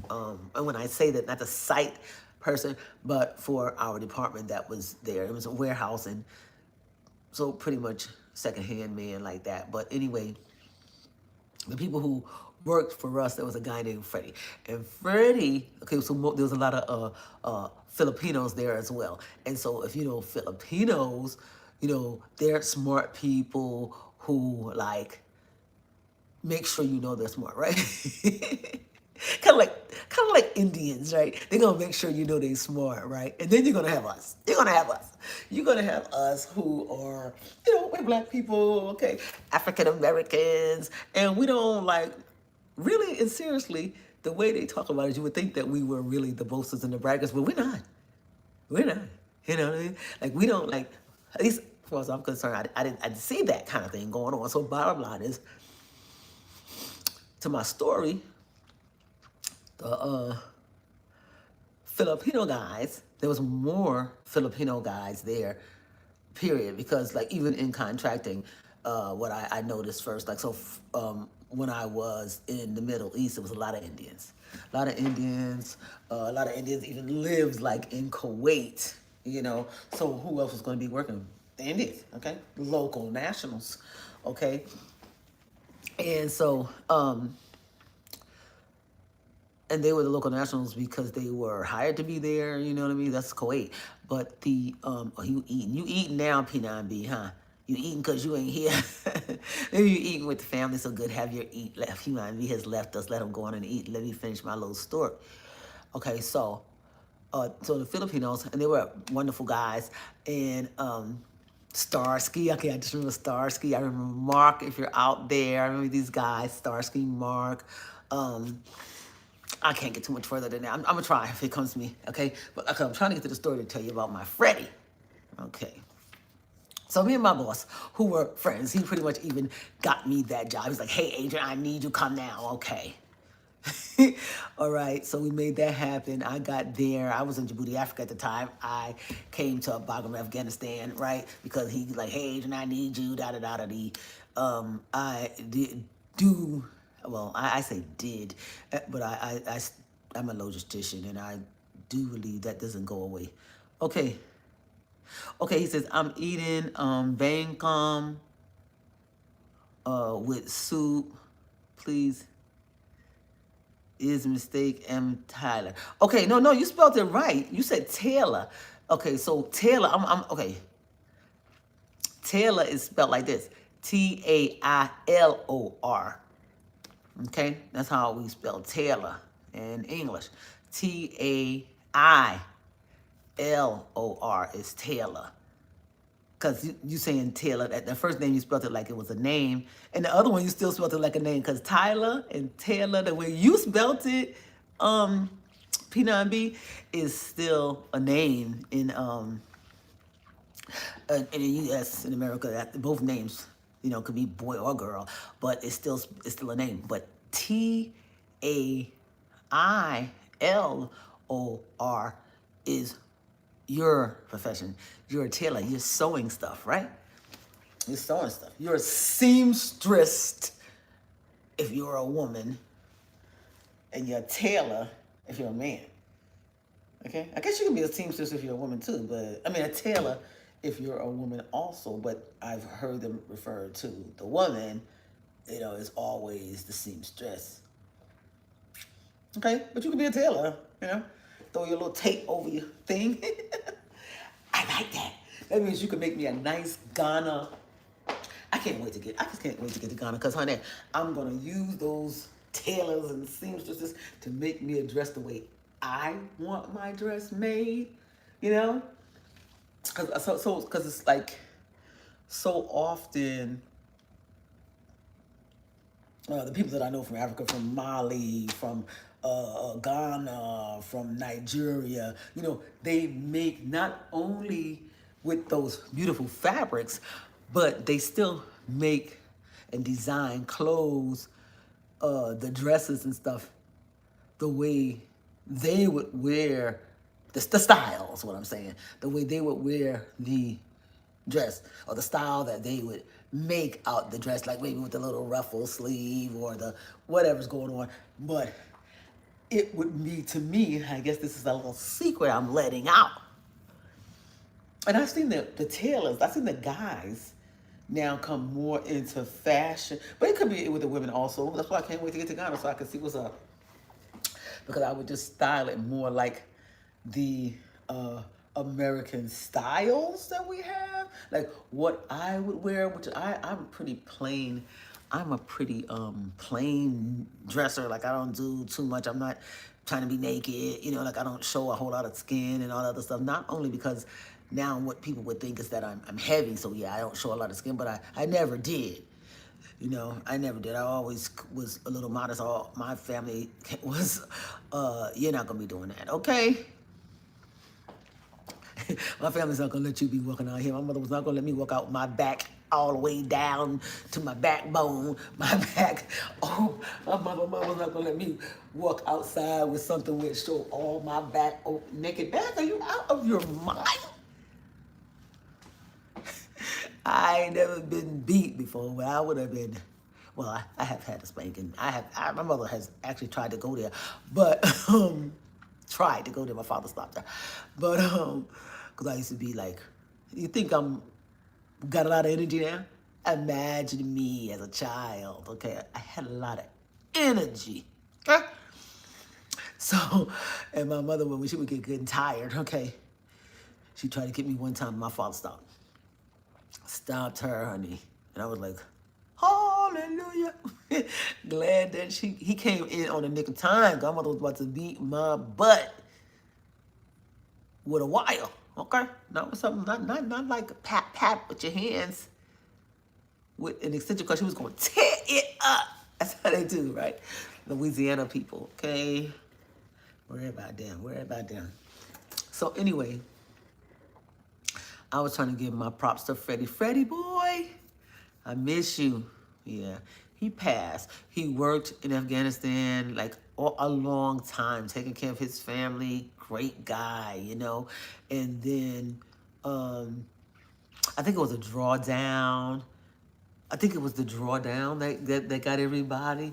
And when I say that, not the site person, but for our department that was there. It was a warehouse, and so pretty much secondhand man like that. But anyway, the people who worked for us, there was a guy named Freddy. And Freddy, okay, so there was a lot of Filipinos there as well. And so if you know Filipinos, they're smart people who like make sure you know they're smart, right? kind of like Indians, right? They're gonna make sure you know they're smart, right? And then you're gonna have us. You're gonna have us who are, we're black people, okay, African Americans, and we don't like really and seriously. The way they talk about it, you would think that we were really the boasters and the braggers, but we're not. We're not. You know what I mean? Like we don't like. At least as far as I'm concerned, I didn't see that kind of thing going on. So bottom line is, to my story, the Filipino guys, there was more Filipino guys there, period. Because like even in contracting, what I noticed first, like so when I was in the Middle East, it was a lot of Indians. A lot of Indians, a lot of Indians even lived like in Kuwait, So who else was going to be working? The Indians, okay? Local nationals, okay? And so, and they were the local nationals because they were hired to be there, you know what I mean? That's Kuwait. But the, you eating now, P9B, huh? You eating because you ain't here. Maybe you eating with the family, so good, have your eat left. P9B has left us, let him go on and eat. Let me finish my little story. Okay, so the Filipinos, and they were wonderful guys, and Starsky, okay, I just remember Starsky. I remember Mark, if you're out there. I remember these guys, Starsky, Mark. I can't get too much further than that. I'm gonna try if it comes to me, okay? But okay, I'm trying to get to the story to tell you about my Freddy. Okay. So me and my boss, who were friends, he pretty much even got me that job. He's like, hey, Adrian, I need you, come now, okay. All right, so we made that happen. I got there. I was in Djibouti, Africa at the time. I came to Bagram, Afghanistan, right? Because he was like, hey, Adrian, I need you, da-da-da-da-dee. I did do, well, I say did, but I'm a logistician, and I do believe that doesn't go away. Okay. Okay, he says, I'm eating bangkam with soup, please. Is mistake M. Tyler. Okay, no, you spelled it right. You said Taylor. Okay, so Taylor, okay. Taylor is spelled like this. Tailor. Okay, that's how we spell Taylor in English. Tailor is Taylor. Because you saying Taylor, the first name you spelled it like it was a name, and the other one you still spelled it like a name, because Tyler and Taylor, the way you spelled it, P9B, is still a name in the U.S., in America. That both names, could be boy or girl, but it's still a name. But Tailor is your profession. You're a tailor. You're sewing stuff, right? You're sewing stuff. You're a seamstress if you're a woman, and you're a tailor if you're a man. Okay, I guess you can be a seamstress if you're a woman too, but I mean a tailor if you're a woman also. But I've heard them refer to the woman, is always the seamstress. Okay, but you can be a tailor, throw your little tape over your thing. I like that. That means you can make me a nice Ghana. I just can't wait to get to Ghana because, honey, I'm going to use those tailors and seamstresses to make me a dress the way I want my dress made, you know? Because it's like so often the people that I know from Africa, from Mali, from Ghana, from Nigeria, they make not only with those beautiful fabrics, but they still make and design clothes, the dresses and stuff, the way they would wear the style is what I'm saying. The way they would wear the dress or the style that they would make out the dress, like maybe with the little ruffle sleeve or the whatever's going on. But it would be, to me, I guess this is a little secret I'm letting out. And I've seen the tailors, I've seen the guys now come more into fashion, but it could be with the women also. That's why I can't wait to get to Ghana so I can see what's up. Because I would just style it more like the American styles that we have, like what I would wear, which I'm pretty plain. I'm a pretty plain dresser. Like I don't do too much. I'm not trying to be naked, like I don't show a whole lot of skin and all that other stuff. Not only because now what people would think is that I'm heavy, so yeah, I don't show a lot of skin, but I never did. I never did. I always was a little modest. All my family was, you're not gonna be doing that, okay? My family's not gonna let you be walking out here. My mother was not gonna let me walk out my back all the way down to my backbone, my back. Oh, my mother was not gonna let me walk outside with something which show all my back, naked back. Are you out of your mind? I ain't never been beat before, but I would have been. Well, I have had a spanking. My mother has actually tried to go there, but tried to go there. My father stopped her, but because I used to be like, you think I'm got a lot of energy now? Imagine me as a child. Okay, I had a lot of energy. Okay, so and my mother when she would get good and tired. Okay, she tried to get me one time. My father stopped her, honey, and I was like, hallelujah. Glad that he came in on the nick of time. Godmother was about to beat my butt with a wire. Okay? Not with something, not like a pat with your hands with an extension because she was gonna tear it up. That's how they do, right? Louisiana people, okay? Worry about them. So anyway, I was trying to give my props to Freddy. Freddy boy, I miss you. Yeah, he passed. He worked in Afghanistan like a long time, taking care of his family. Great guy, And then I think it was a drawdown. I think it was the drawdown that got everybody.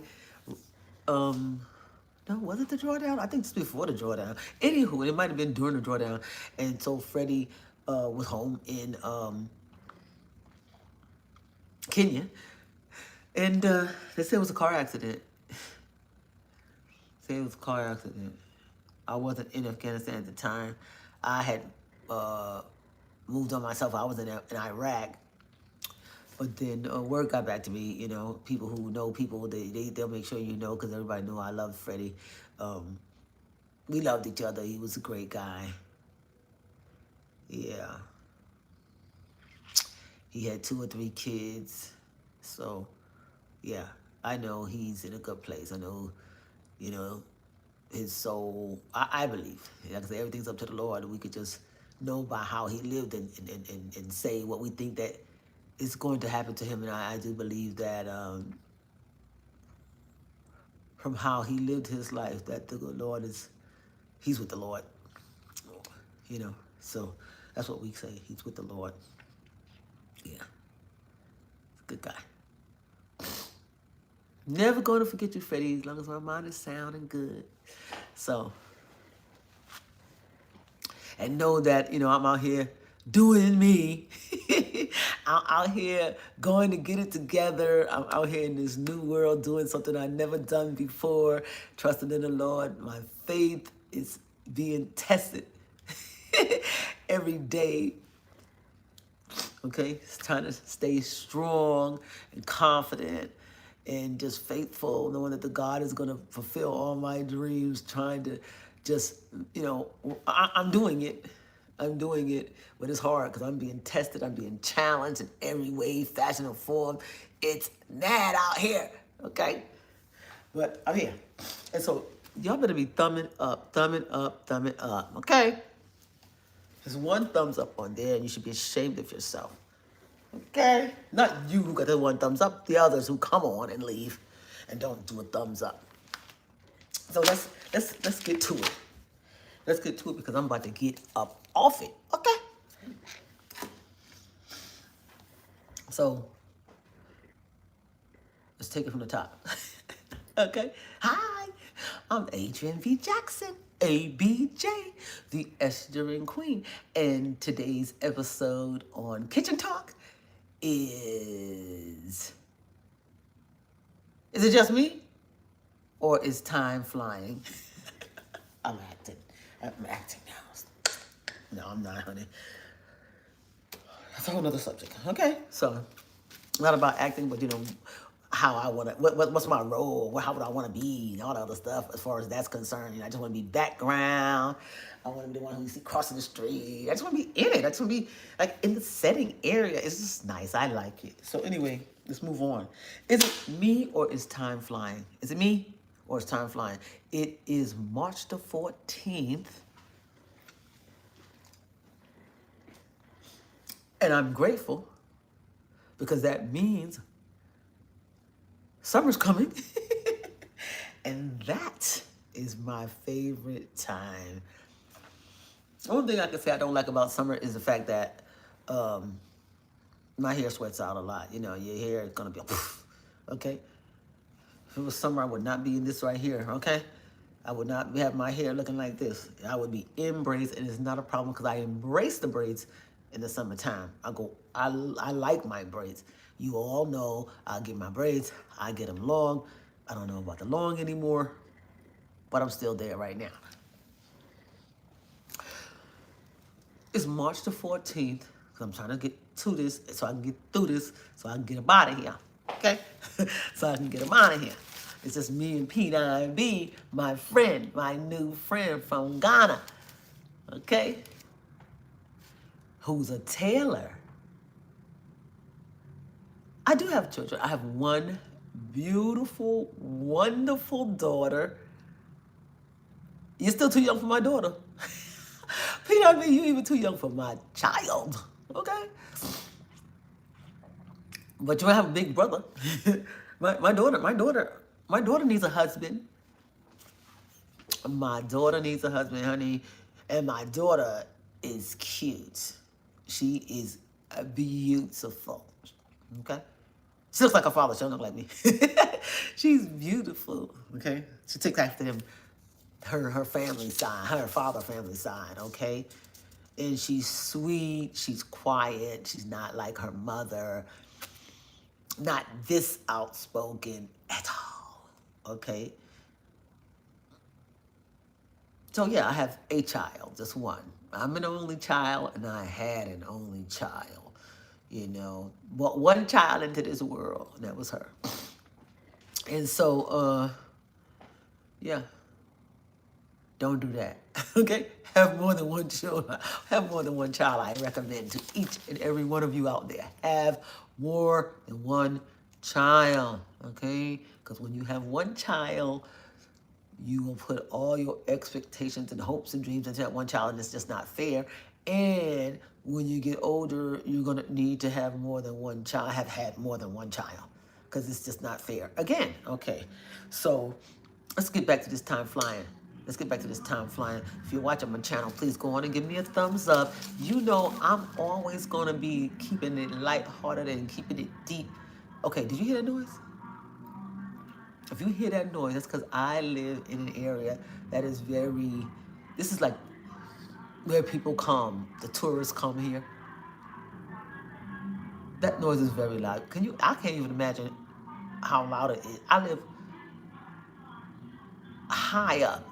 No, was it the drawdown? I think it's before the drawdown. Anywho, it might have been during the drawdown. And so Freddie was home in Kenya. And they said it was a car accident. Say it was a car accident. I wasn't in Afghanistan at the time. I had moved on myself. I was in Iraq. But then word got back to me, people who know people, they'll make sure you know because everybody knew I loved Freddie. We loved each other. He was a great guy. Yeah. He had 2 or 3 kids. So, yeah, I know he's in a good place. I know, his soul, I believe. Like I say, everything's up to the Lord. We could just know by how he lived and say what we think that is going to happen to him. And I do believe that from how he lived his life, that the Lord he's with the Lord. So that's what we say. He's with the Lord. Yeah. Good guy. Never going to forget you, Freddy, as long as my mind is sound and good. So, and know that, I'm out here doing me. I'm out here going to get it together. I'm out here in this new world doing something I've never done before, trusting in the Lord. My faith is being tested every day. Okay, it's trying to stay strong and confident and just faithful, knowing that the God is going to fulfill all my dreams, trying to just, I'm doing it. I'm doing it, but it's hard because I'm being tested. I'm being challenged in every way, fashion, or form. It's mad out here, okay? But I'm here. And so y'all better be thumbing up, thumbing up, thumbing up, okay? There's one thumbs up on there, and you should be ashamed of yourself. Okay? Not you who got the one thumbs up, the others who come on and leave and don't do a thumbs up. So let's get to it. Let's get to it because I'm about to get up off it. Okay? So let's take it from the top. Okay? Hi, I'm Adrian V. Jackson, ABJ, the Esthering Queen. And today's episode on Kitchen Talk is it just me? Or is time flying? I'm acting now. No, I'm not, honey. That's a whole nother subject. Okay, so not about acting, but how I want to, what's my role, how would I want to be, and all that other stuff as far as that's concerned. I just want to be background. I want to be the one who you see crossing the street. I just want to be in it. I just want to be like in the setting area. It's just nice. I like it. So anyway, let's move on. Is it me or is time flying? Is it me or is time flying? It is March the 14th. And I'm grateful because that means summer's coming. And that is my favorite time. The only thing I can say I don't like about summer is the fact that my hair sweats out a lot. Your hair is going to be, okay? If it was summer, I would not be in this right here, okay? I would not have my hair looking like this. I would be in braids, and it's not a problem because I embrace the braids in the summertime. I like my braids. You all know I get my braids. I get them long. I don't know about the long anymore, but I'm still there right now. It's March the 14th because I'm trying to get to this so I can get through this so I can get up out of here, okay? So I can get them out of here. It's just me and P9B, my friend, my new friend from Ghana, okay? Who's a tailor. I do have children. I have one beautiful, wonderful daughter. You're still too young for my daughter. P9B, you even too young for my child, okay? But you have a big brother. my daughter needs a husband. My daughter needs a husband, honey. And my daughter is cute. She is beautiful, okay? She looks like her father. She don't look like me. She's beautiful, okay? She takes after him, her family side, her father family side, okay? And she's sweet. She's quiet. She's not like her mother. Not this outspoken at all, okay? So yeah, I have a child, just one. I'm an only child, and I had an only child. But one child into this world, and that was her. And so, yeah, don't do that, okay? Have more than one child. Have more than one child. I recommend to each and every one of you out there. Have more than one child, okay? Because when you have one child, you will put all your expectations and hopes and dreams into that one child, and it's just not fair. And when you get older, you're going to need to have more than one child, have had more than one child, because it's just not fair. Again, okay. So let's get back to this time flying. Let's get back to this time flying. If you're watching my channel, please go on and give me a thumbs up. I'm always going to be keeping it lighthearted and keeping it deep. Okay, did you hear that noise? If you hear that noise, that's because I live in an area that is this is like where people come, the tourists come here. That noise is very loud. Can you? I can't even imagine how loud it is. I live high up.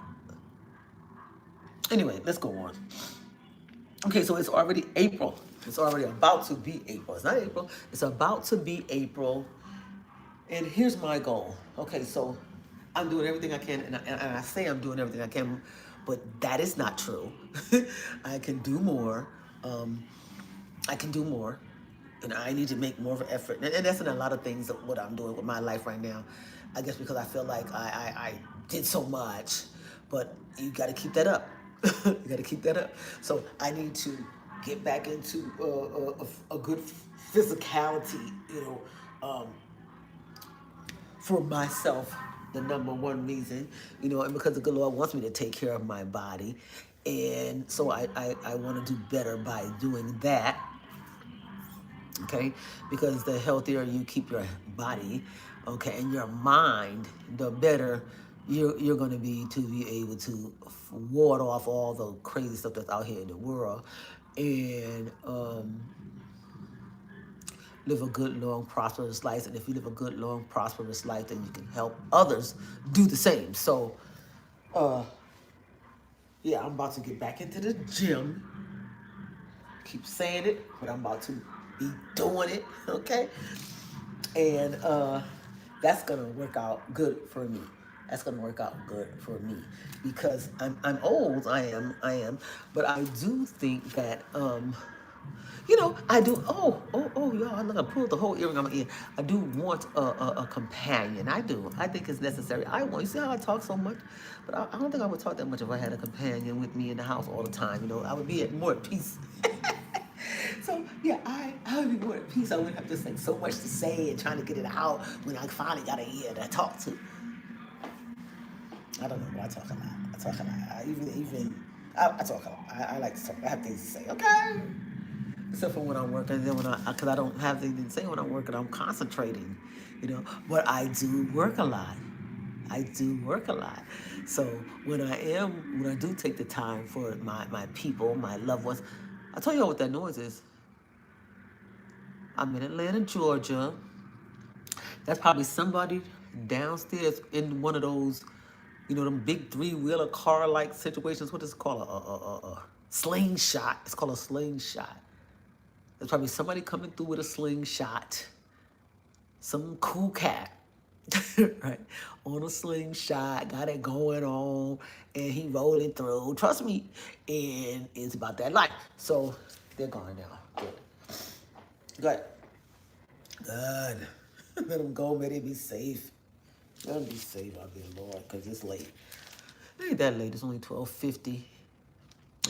Anyway, let's go on. Okay, so it's already April. It's already about to be April. It's not April. It's about to be April. And here's my goal. Okay, so I'm doing everything I can, and I say I'm doing everything I can, but that is not true. I can do more. Um, I can do more, and I need to make more of an effort. And that's in a lot of things of what I'm doing with my life right now. I guess because I feel like I did so much, but you got to keep that up. You got to keep that up. So I need to get back into a good physicality, um, for myself, the number one reason, and because the good Lord wants me to take care of my body. And so I want to do better by doing that, okay? Because the healthier you keep your body, okay, and your mind, the better you're going to be able to ward off all the crazy stuff that's out here in the world, and live a good, long, prosperous life. And if you live a good, long, prosperous life, then you can help others do the same. So, uh, yeah, I'm about to get back into the gym. Keep saying it, but I'm about to be doing it, okay? And that's gonna work out good for me. That's gonna work out good for me because I'm old. I am, but I do think that I do. Oh, y'all! Look, I pulled the whole earring on my ear. I do want a companion. I do. I think it's necessary. I want. You see how I talk so much, but I don't think I would talk that much if I had a companion with me in the house all the time. I would be more at peace. So yeah, I would be more at peace. I wouldn't have just like so much to say and trying to get it out when I finally got an ear to talk to. I don't know, but I talk a lot. I talk a lot. I talk a lot. I like to talk. I have things to say. Okay. Except for when I'm working, then because I don't have anything to say when I'm working, I'm concentrating, But I do work a lot. I do work a lot. So when I do take the time for my people, my loved ones, I'll tell you what that noise is. I'm in Atlanta, Georgia. That's probably somebody downstairs in one of those, them big three-wheeler car-like situations. What is it called? A slingshot. It's called a slingshot. There's probably somebody coming through with a slingshot. Some cool cat, right? On a slingshot, got it going on, and he rolling through. Trust me, and it's about that life. So they're gone now. Good. Good. Good. Let them go. May they be safe. Let them be safe out there, Lord, because it's late. It ain't that late. It's only 12:50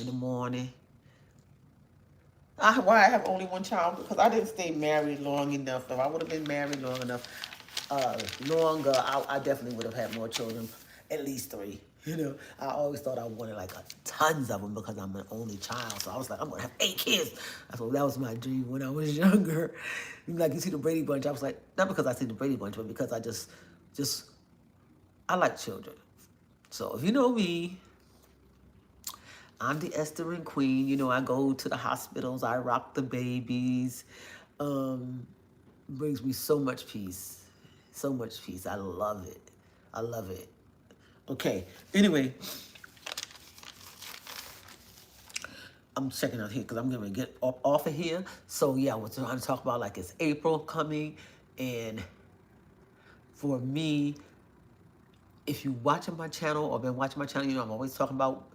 in the morning. Why I have only one child? Because I didn't stay married long enough. If I would have been married long enough, longer, I definitely would have had more children, at least three. I always thought I wanted like tons of them because I'm an only child. So I was like, I'm gonna have 8 kids. That was my dream when I was younger. Like you see the Brady Bunch, I was like, not because I see the Brady Bunch, but because I like children. So if you know me, I'm the Esthering Queen. I go to the hospitals. I rock the babies. Brings me so much peace. So much peace. I love it. I love it. Okay. Anyway, I'm checking out here because I'm going to get off of here. So, yeah, we're trying to talk about like it's April coming. And for me, if you watching my channel or been watching my channel, I'm always talking about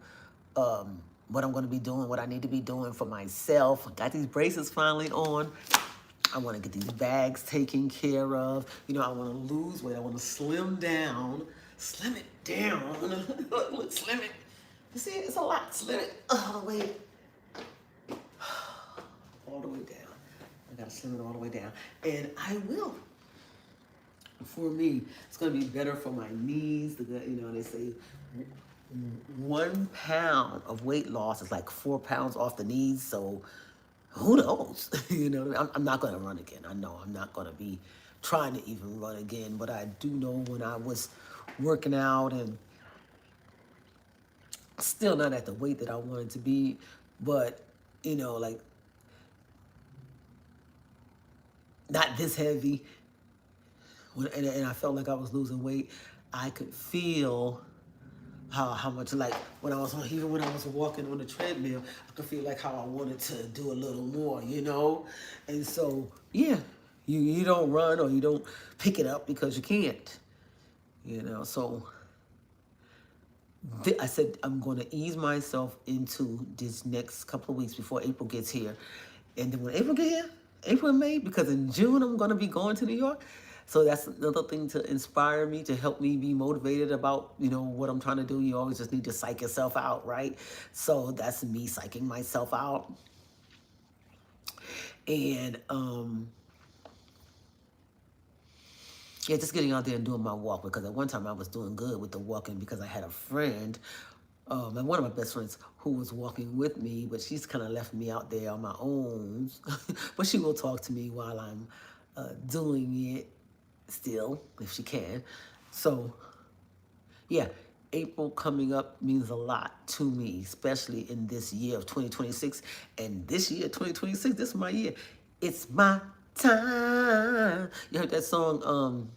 what I'm going to be doing, what I need to be doing for myself. I got these braces finally on. I want to get these bags taken care of. I want to lose weight. I want to slim down. Slim it down. Look, slim it. You see, it's a lot. Slim it all the way. All the way down. I got to slim it all the way down. And I will. For me, it's going to be better for my knees. They say 1 pound of weight loss is like 4 pounds off the knees. So who knows? I'm not going to run again. I know I'm not going to be trying to even run again. But I do know when I was working out and Still not at the weight that I wanted to be, but like not this heavy. And I felt like I was losing weight. I could feel how much, like when I was even when I was walking on the treadmill, I could feel like how I wanted to do a little more. And so yeah, you don't run or you don't pick it up because you can't. So I said I'm going to ease myself into this next couple of weeks before April gets here. And then when April get here, April and May, because in June I'm going to be going to New York. So that's another thing to inspire me, to help me be motivated about, what I'm trying to do. You always just need to psych yourself out, right? So that's me psyching myself out. And yeah, just getting out there and doing my walk, because at one time I was doing good with the walking because I had a friend, and one of my best friends who was walking with me, but she's kind of left me out there on my own. But she will talk to me while I'm doing it still, if she can. So yeah, April coming up means a lot to me, especially in this year of 2026. And this year, 2026, this is my year. It's my time. You heard that song,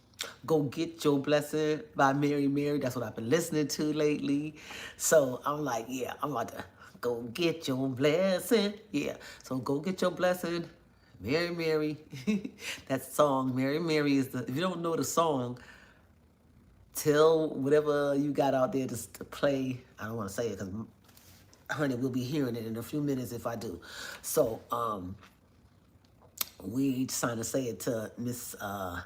Go Get Your Blessing by Mary Mary? That's what I've been listening to lately. So I'm like, yeah, I'm about to go get your blessing. Yeah, so go get your blessing. Mary Mary. That song, Mary Mary, is if you don't know the song, tell whatever you got out there just to play. I don't want to say it because, honey, we'll be hearing it in a few minutes if I do. So, we ain't trying to say it to Miss Alexa.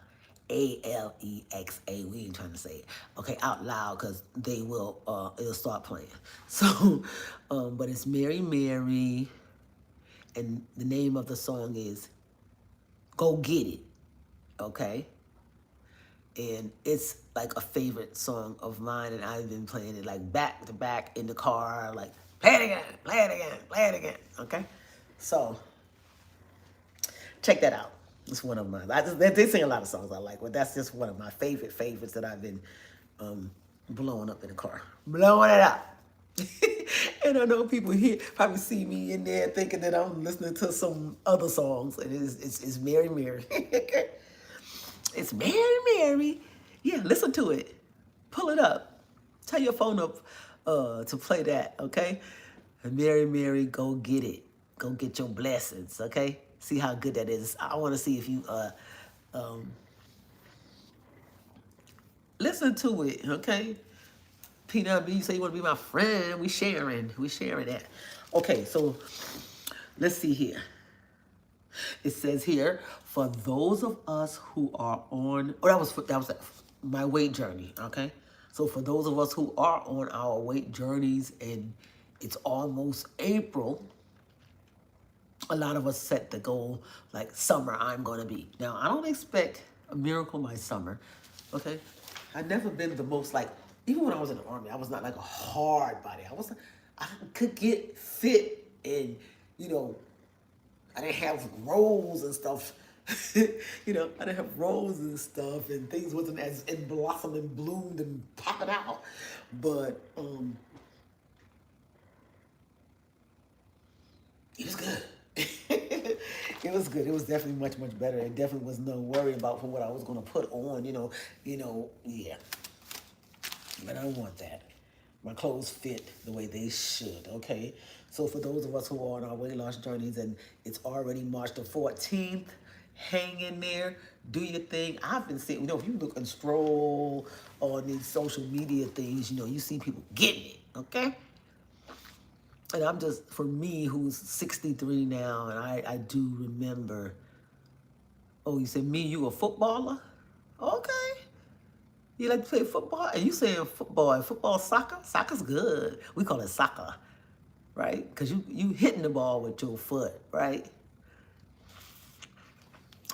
We ain't trying to say it, okay, out loud, because they will. It'll start playing. So, but it's Mary Mary, and the name of the song is "Go Get It." Okay. And it's like a favorite song of mine, and I've been playing it like back to back in the car, like play it again, play it again, play it again. Okay, so check that out. It's one of mine. They sing a lot of songs I like, but that's just one of my favorites that I've been blowing up in the car, blowing it up. And I know people here probably see me in there thinking that I'm listening to some other songs, and it's Mary Mary. It's Mary Mary. Yeah, listen to it. Pull it up. Tell your phone up to play that, okay? And Mary Mary, go get it. Go get your blessings, okay? See how good that is. I want to see if you listen to it, okay? Peanut, you say you want to be my friend. We sharing. We sharing that. Okay, so let's see here. It says here, for those of us who are on, that was my weight journey, okay? So for those of us who are on our weight journeys, and it's almost April, a lot of us set the goal like summer I'm gonna be. Now I don't expect a miracle my summer, okay? I've never been the most like, even when I was in the army, I was not like a hard body. I could get fit, and you know, I didn't have rolls and stuff. I didn't have rolls and stuff, and things wasn't as in blossom and bloomed and popping out. But it was good. It was good. It was definitely much, much better. It definitely was no worry about what I was gonna put on. Yeah. But I don't want that. My clothes fit the way they should, okay? So for those of us who are on our weight loss journeys, and it's already March the 14th, hang in there, do your thing. I've been seeing, if you look and scroll on these social media things, you see people getting it, okay? And I'm just, for me, who's 63 now, and I do remember, oh, you said me, you a footballer? Okay. You like to play football? And you saying football, and football, soccer? Soccer's good. We call it soccer, right? Because you hitting the ball with your foot, right?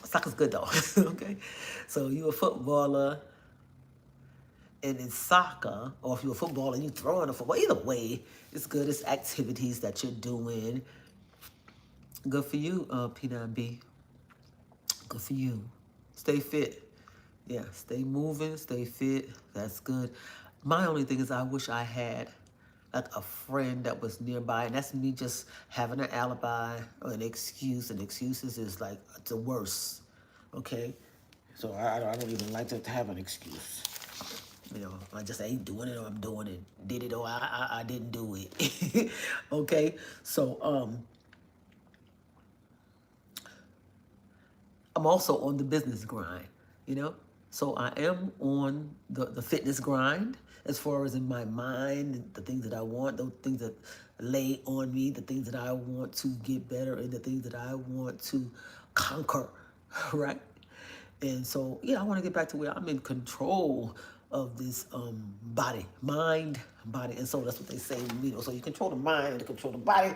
Soccer's good though, okay? So you a footballer, and in soccer, or if you're a footballer and you throwing a football, either way, it's good. It's activities that you're doing. Good for you, Peanut B. Good for you. Stay fit. Yeah, stay moving, stay fit. That's good. My only thing is I wish I had like a friend that was nearby, and that's me just having an alibi or an excuse, and excuses is like the worst, okay? So I don't even like to have an excuse. You know, I just ain't doing it or I'm doing it. Did it or I didn't do it. Okay? So I'm also on the business grind, you know? So I am on the fitness grind as far as in my mind, the things that I want, the things that lay on me, the things that I want to get better, and the things that I want to conquer, right? And so, yeah, I want to get back to where I'm in control of this body, mind, body, and soul. That's what they say, you know. So you control the mind and control the body,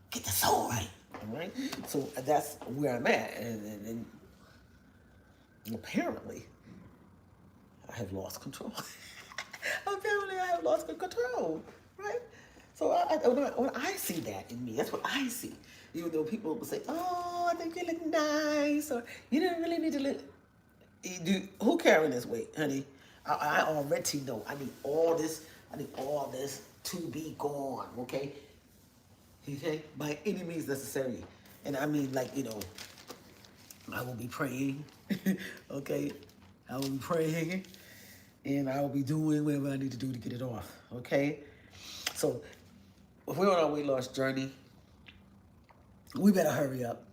get the soul right, all right? So that's where I'm at, and apparently, I have lost control. Apparently, I have lost control, right? So when I see that in me, that's what I see. Even though people will say, "Oh, I think you look nice," or "You didn't really need to look." Who carrying this weight, honey? I already know. I need all this. I need all this to be gone. Okay. Okay. By any means necessary, and I mean, like, you know, I will be praying. Okay. I will be praying, and I will be doing whatever I need to do to get it off. Okay. So if we're on our weight loss journey, we better hurry up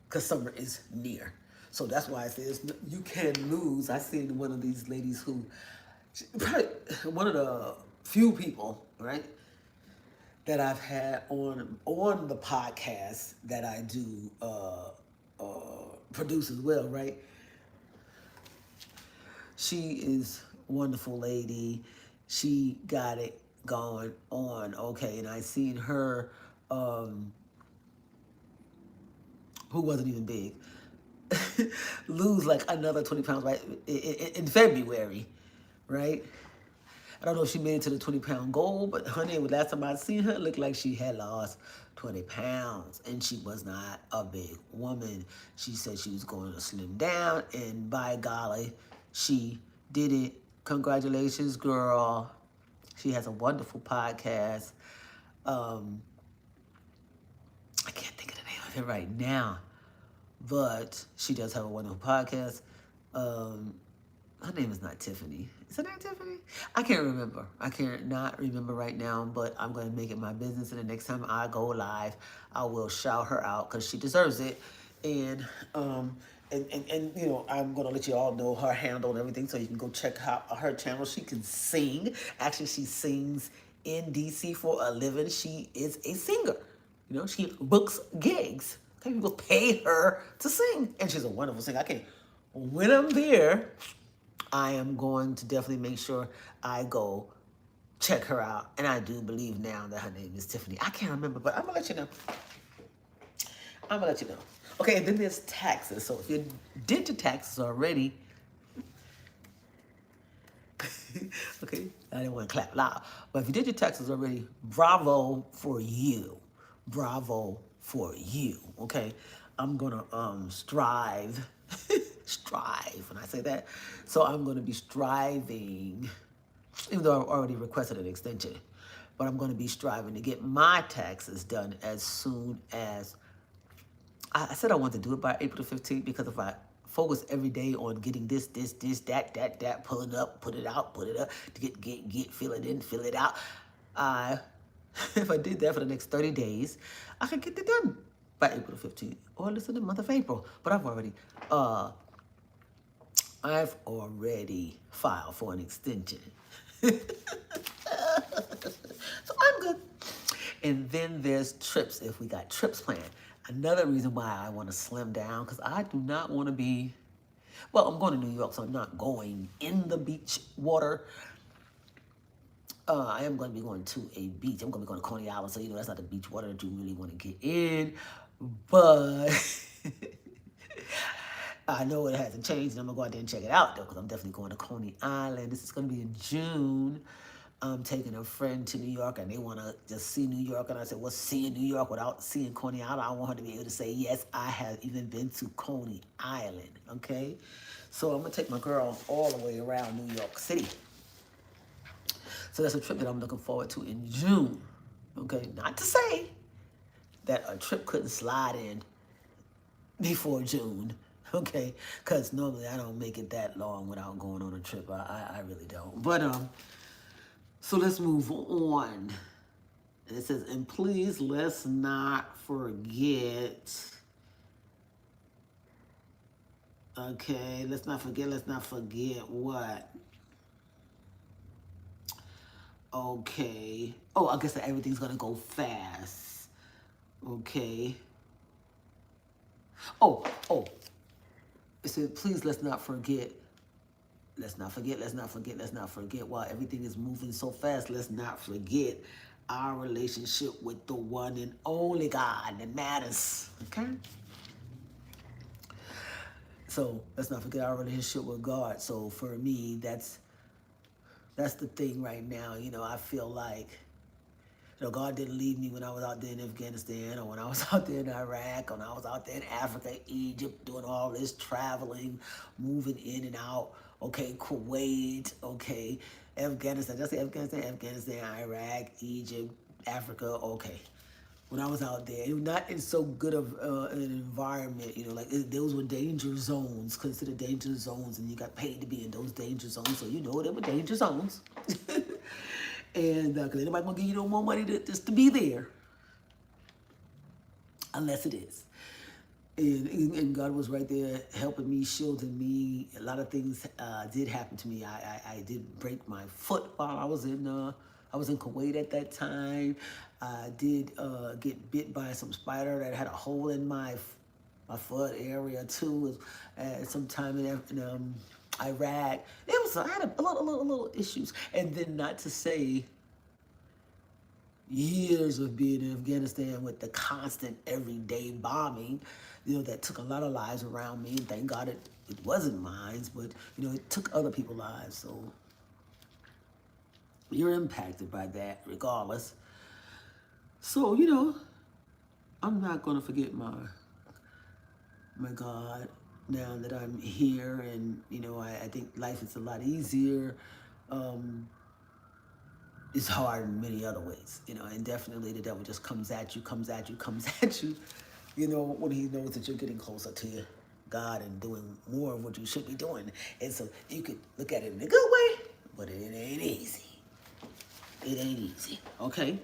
because summer is near. So that's why I say you can lose. I seen one of these ladies who, probably one of the few people, right, that I've had on the podcast that I do produce as well, right? She is a wonderful lady. She got it going on, okay, and I seen her, who wasn't even big, lose like another 20 pounds right in February, right? I don't know if she made it to the 20-pound goal, but honey, last time I seen her, it looked like she had lost 20 pounds, and she was not a big woman. She said she was going to slim down, and by golly, she did it. Congratulations, girl. She has a wonderful podcast. I can't think of the name of it right now, but she does have a wonderful podcast. Her name is not Tiffany. Is her name Tiffany? I can't remember. I can't not remember right now, but I'm going to make it my business. And the next time I go live, I will shout her out because she deserves it. And, and you know, I'm going to let you all know her handle and everything so you can go check out her channel. She can sing. Actually, she sings in DC for a living. She is a singer. You know, she books gigs. Okay, people pay her to sing. And she's a wonderful singer. I can't. When I'm there, I am going to definitely make sure I go check her out. And I do believe now that her name is Tiffany. I can't remember, but I'm going to let you know. I'm going to let you know. Okay, and then there's taxes. So if you did your taxes already, okay, I didn't want to clap loud, but if you did your taxes already, bravo for you. Bravo for you, okay? I'm going to strive, strive when I say that. So I'm going to be striving, even though I've already requested an extension, but I'm going to be striving to get my taxes done as soon as, I said I want to do it by April 15th because if I focus every day on getting this, that, pulling up, put it out, to get, fill it in, fill it out, if I did that for the next 30 days, I could get it done by April 15th or listen to the month of April. But I've already filed for an extension. So I'm good. And then there's trips, if we got trips planned. Another reason why I want to slim down, because I do not want to be, well, I'm going to New York, so I'm not going in the beach water. I am going to be going to a beach. I'm going to be going to Coney Island, so you know that's not the beach water that you really want to get in. But I know it hasn't changed, and I'm going to go out there and check it out, though, because I'm definitely going to Coney Island. This is going to be in June. I'm taking a friend to New York, and they want to just see New York. And I said, well, seeing New York without seeing Coney Island, I want her to be able to say, yes, I have even been to Coney Island, okay? So I'm going to take my girl all the way around New York City. So that's a trip that I'm looking forward to in June. Okay, not to say that a trip couldn't slide in before June. Okay, because normally I don't make it that long without going on a trip. I really don't. But so let's move on. It says, and please let's not forget. Okay, let's not forget what? Okay. Oh, I guess that everything's gonna go fast. Okay. Oh. It said, please let's not forget. Let's not forget while everything is moving so fast. Let's not forget our relationship with the one and only God that matters. Okay? So let's not forget our relationship with God. So for me, that's the thing right now. You know, I feel like, you know, God didn't leave me when I was out there in Afghanistan, or when I was out there in Iraq, or when I was out there in Africa, Egypt, doing all this traveling, moving in and out. Okay, Kuwait, okay, Afghanistan, just say Afghanistan, Iraq, Egypt, Africa, okay. When I was out there, it was not in so good of an environment, you know, like those were danger zones, considered danger zones, and you got paid to be in those danger zones, so you know they were danger zones. And because anybody gonna give you no more money just to be there, unless it is. And God was right there helping me, shielding me. A lot of things did happen to me. I did break my foot while I was in Kuwait at that time. I did get bit by some spider that had a hole in my foot area too. Sometime in Iraq, I had a little issues, and then not to say years of being in Afghanistan with the constant everyday bombing, you know, that took a lot of lives around me. And thank God it wasn't mine, but, you know, it took other people's lives. So you're impacted by that regardless. So, you know, I'm not going to forget my God now that I'm here. And, you know, I think life is a lot easier. It's hard in many other ways, you know, and definitely the devil just comes at you, you know, when he knows that you're getting closer to God and doing more of what you should be doing. And so you could look at it in a good way, but it ain't easy. It ain't easy, okay?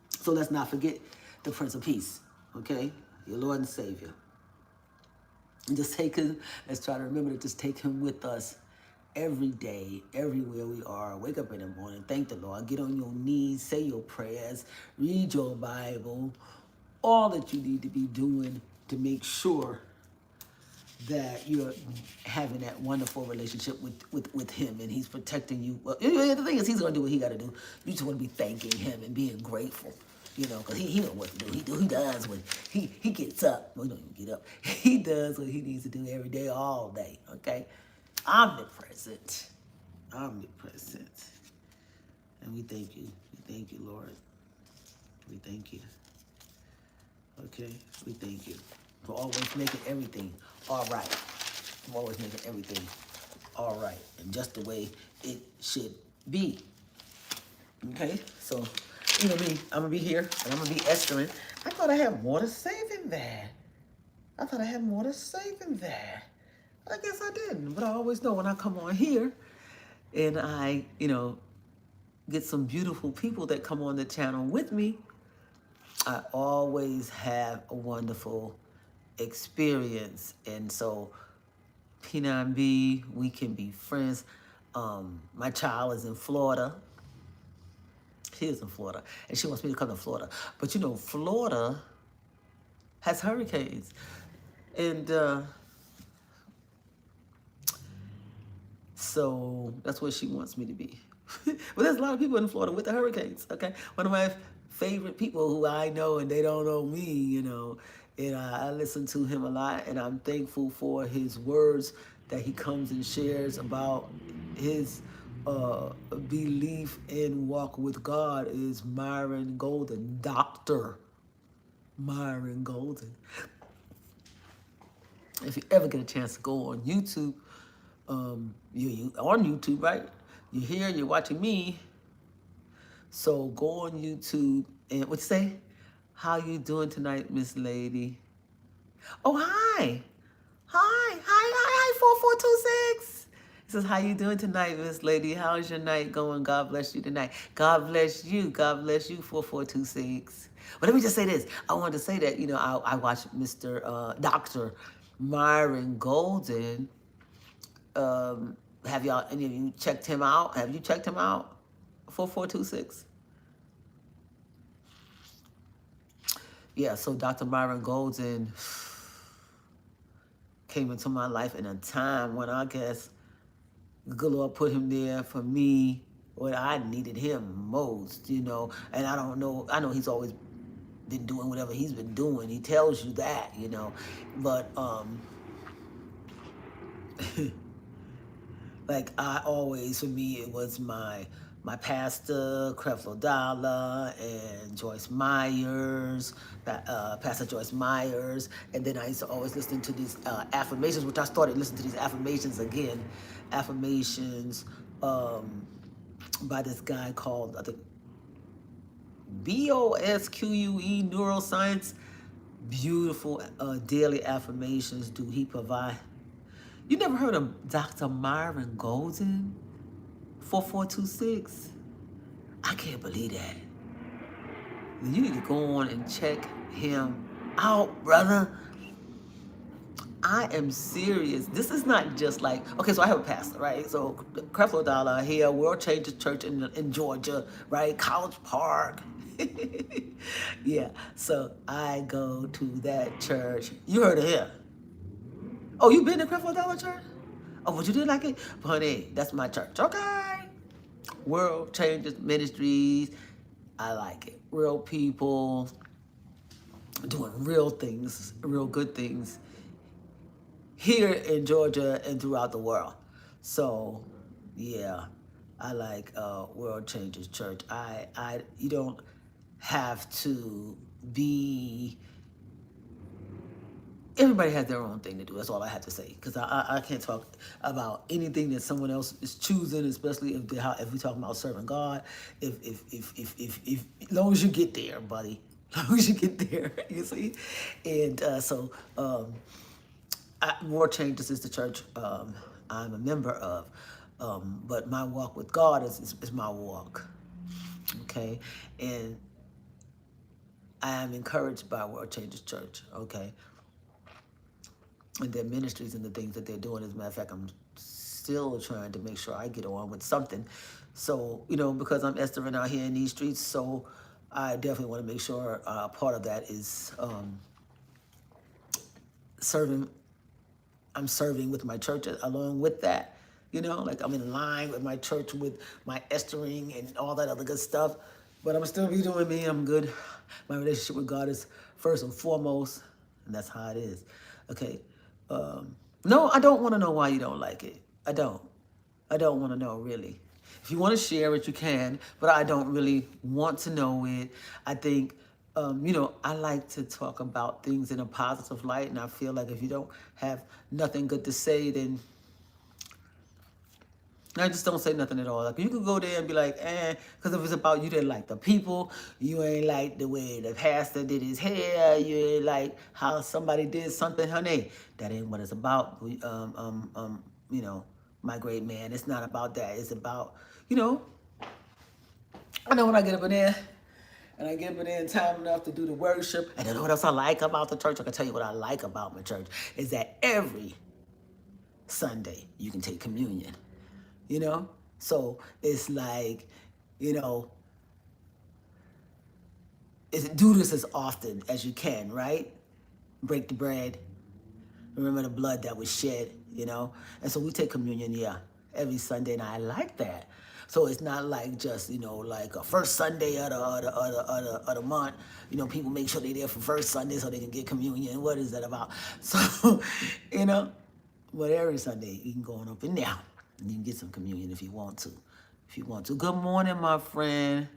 So let's not forget the Prince of Peace, okay? Your Lord and Savior. And just take him, let's try to remember to just take him with us every day, everywhere we are. Wake up in the morning, thank the Lord, get on your knees, say your prayers, read your Bible, all that you need to be doing to make sure that you're having that wonderful relationship with him, and he's protecting you. Well, the thing is, he's going to do what he got to do. You just want to be thanking him and being grateful, you know, because he knows what to do. He does what he gets up. Well, he don't even get up. He does what he needs to do every day, all day, okay? Omnipresent. And we thank you. We thank you, Lord. We thank you. Okay? We thank you for always making everything all right. For always making everything all right. And just the way it should be. Okay? So, you know me, I'm going to be here and I'm going to be Esthering. I thought I had more to say than that. I guess I didn't, but I always know when I come on here and I, you know, get some beautiful people that come on the channel with me, I always have a wonderful experience. And so, P9B, we can be friends. My child is in Florida. She is in Florida, and she wants me to come to Florida. But you know, Florida has hurricanes. And so that's where she wants me to be. But there's a lot of people in Florida with the hurricanes, okay? One of my favorite people who I know and they don't know me, you know, and I listen to him a lot, and I'm thankful for his words that he comes and shares about his belief in walk with God is Myron Golden, Dr. Myron Golden. If you ever get a chance to go on YouTube, you on YouTube, right? You're here, you're watching me. So go on YouTube and what you say? How you doing tonight, Miss Lady? Oh, hi. Hi, 4426. It says, how you doing tonight, Miss Lady? How's your night going? God bless you tonight. God bless you. God bless you, 4426. But let me just say this. I wanted to say that, I watched Mr. Dr. Myron Golden. Have y'all, any of you checked him out? Have you checked him out? 4426. Yeah, so Dr. Myron Golden came into my life in a time when I guess the good Lord put him there for me when I needed him most, And I don't know, I know he's always been doing whatever he's been doing. He tells you that. But like I always, for me, it was my pastor, Creflo Dollar, and Joyce Myers, Pastor Joyce Myers, and then I used to always listen to these affirmations, which I started listening to these affirmations again, affirmations by this guy called, I think, BOSQUE Neuroscience. Beautiful daily affirmations do he provide. You never heard of Dr. Myron Golden? 4426. I can't believe that. You need to go on and check him out, brother. I am serious. This is not just like, okay, so I have a pastor, right? So Creflo Dollar here, World Changers Church in Georgia, right? College Park. Yeah, so I go to that church. You heard of him. Oh, you been to Creflo Dollar Church? Oh, but you didn't like it? Honey, that's my church, okay? World Changers Ministries. I like it. Real people doing real things, real good things here in Georgia and throughout the world. So, yeah, I like World Changers Church. You don't have to be. Everybody has their own thing to do. That's all I have to say. Because I can't talk about anything that someone else is choosing, especially if we're talking about serving God. If as long as you get there, buddy. As long as you get there, you see. And War Changes is the church I'm a member of. But my walk with God is my walk. Okay? And I am encouraged by World Changes Church. Okay? And their ministries and the things that they're doing. As a matter of fact, I'm still trying to make sure I get on with something. So, because I'm Esthering out here in these streets, so I definitely want to make sure part of that is serving. I'm serving with my church along with that. Like I'm in line with my church with my Esthering and all that other good stuff. But I'm still be doing me. I'm good. My relationship with God is first and foremost, and that's how it is. Okay. No, I don't want to know why you don't like it. I don't. I don't want to know, really. If you want to share it, you can, but I don't really want to know it. I think, I like to talk about things in a positive light, and I feel like if you don't have nothing good to say, then I just don't say nothing at all. Like you could go there and be like, because if it's about you didn't like the people, you ain't like the way the pastor did his hair, you ain't like how somebody did something, honey. That ain't what it's about. My great man. It's not about that. It's about, I know when I get up in there and I get up in there in time enough to do the worship. And you know what else I like about the church? I can tell you what I like about my church is that every Sunday you can take communion. So it's like, do this as often as you can, right? Break the bread, remember the blood that was shed, and so we take communion, every Sunday, and I like that. So it's not like just, like a first Sunday of the month. People make sure they're there for first Sunday so they can get communion. What is that about? So, but every Sunday you can go on up in there and you can get some communion if you want to. Good morning, my friend.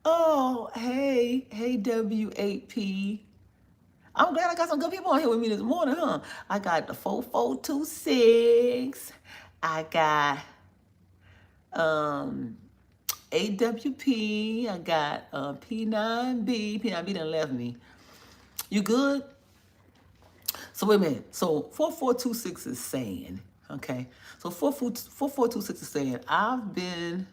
Oh, hey, W8P. I'm glad I got some good people on here with me this morning, huh? I got the 4426. I got AWP. I got P9B. P9B done left me. You good? So wait a minute. So 4426 is saying, okay. So 4426 is saying, I've been.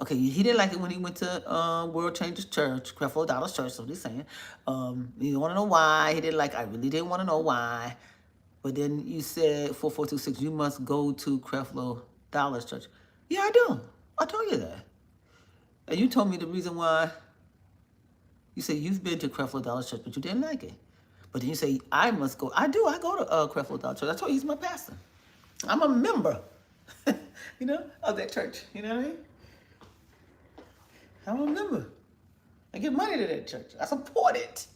Okay, he didn't like it when he went to World Changers Church, Creflo Dollar's church. So he's saying, you want to know why he didn't like. I really didn't want to know why. But then you said 4426, you must go to Creflo Dollar's church. Yeah, I do. I told you that. And you told me the reason why. You said you've been to Creflo Dollar's church, but you didn't like it. But then you say, I must go. I do. I go to Creflo Dollar Church. I told you he's my pastor. I'm a member, of that church. You know what I mean? I'm a member. I give money to that church. I support it.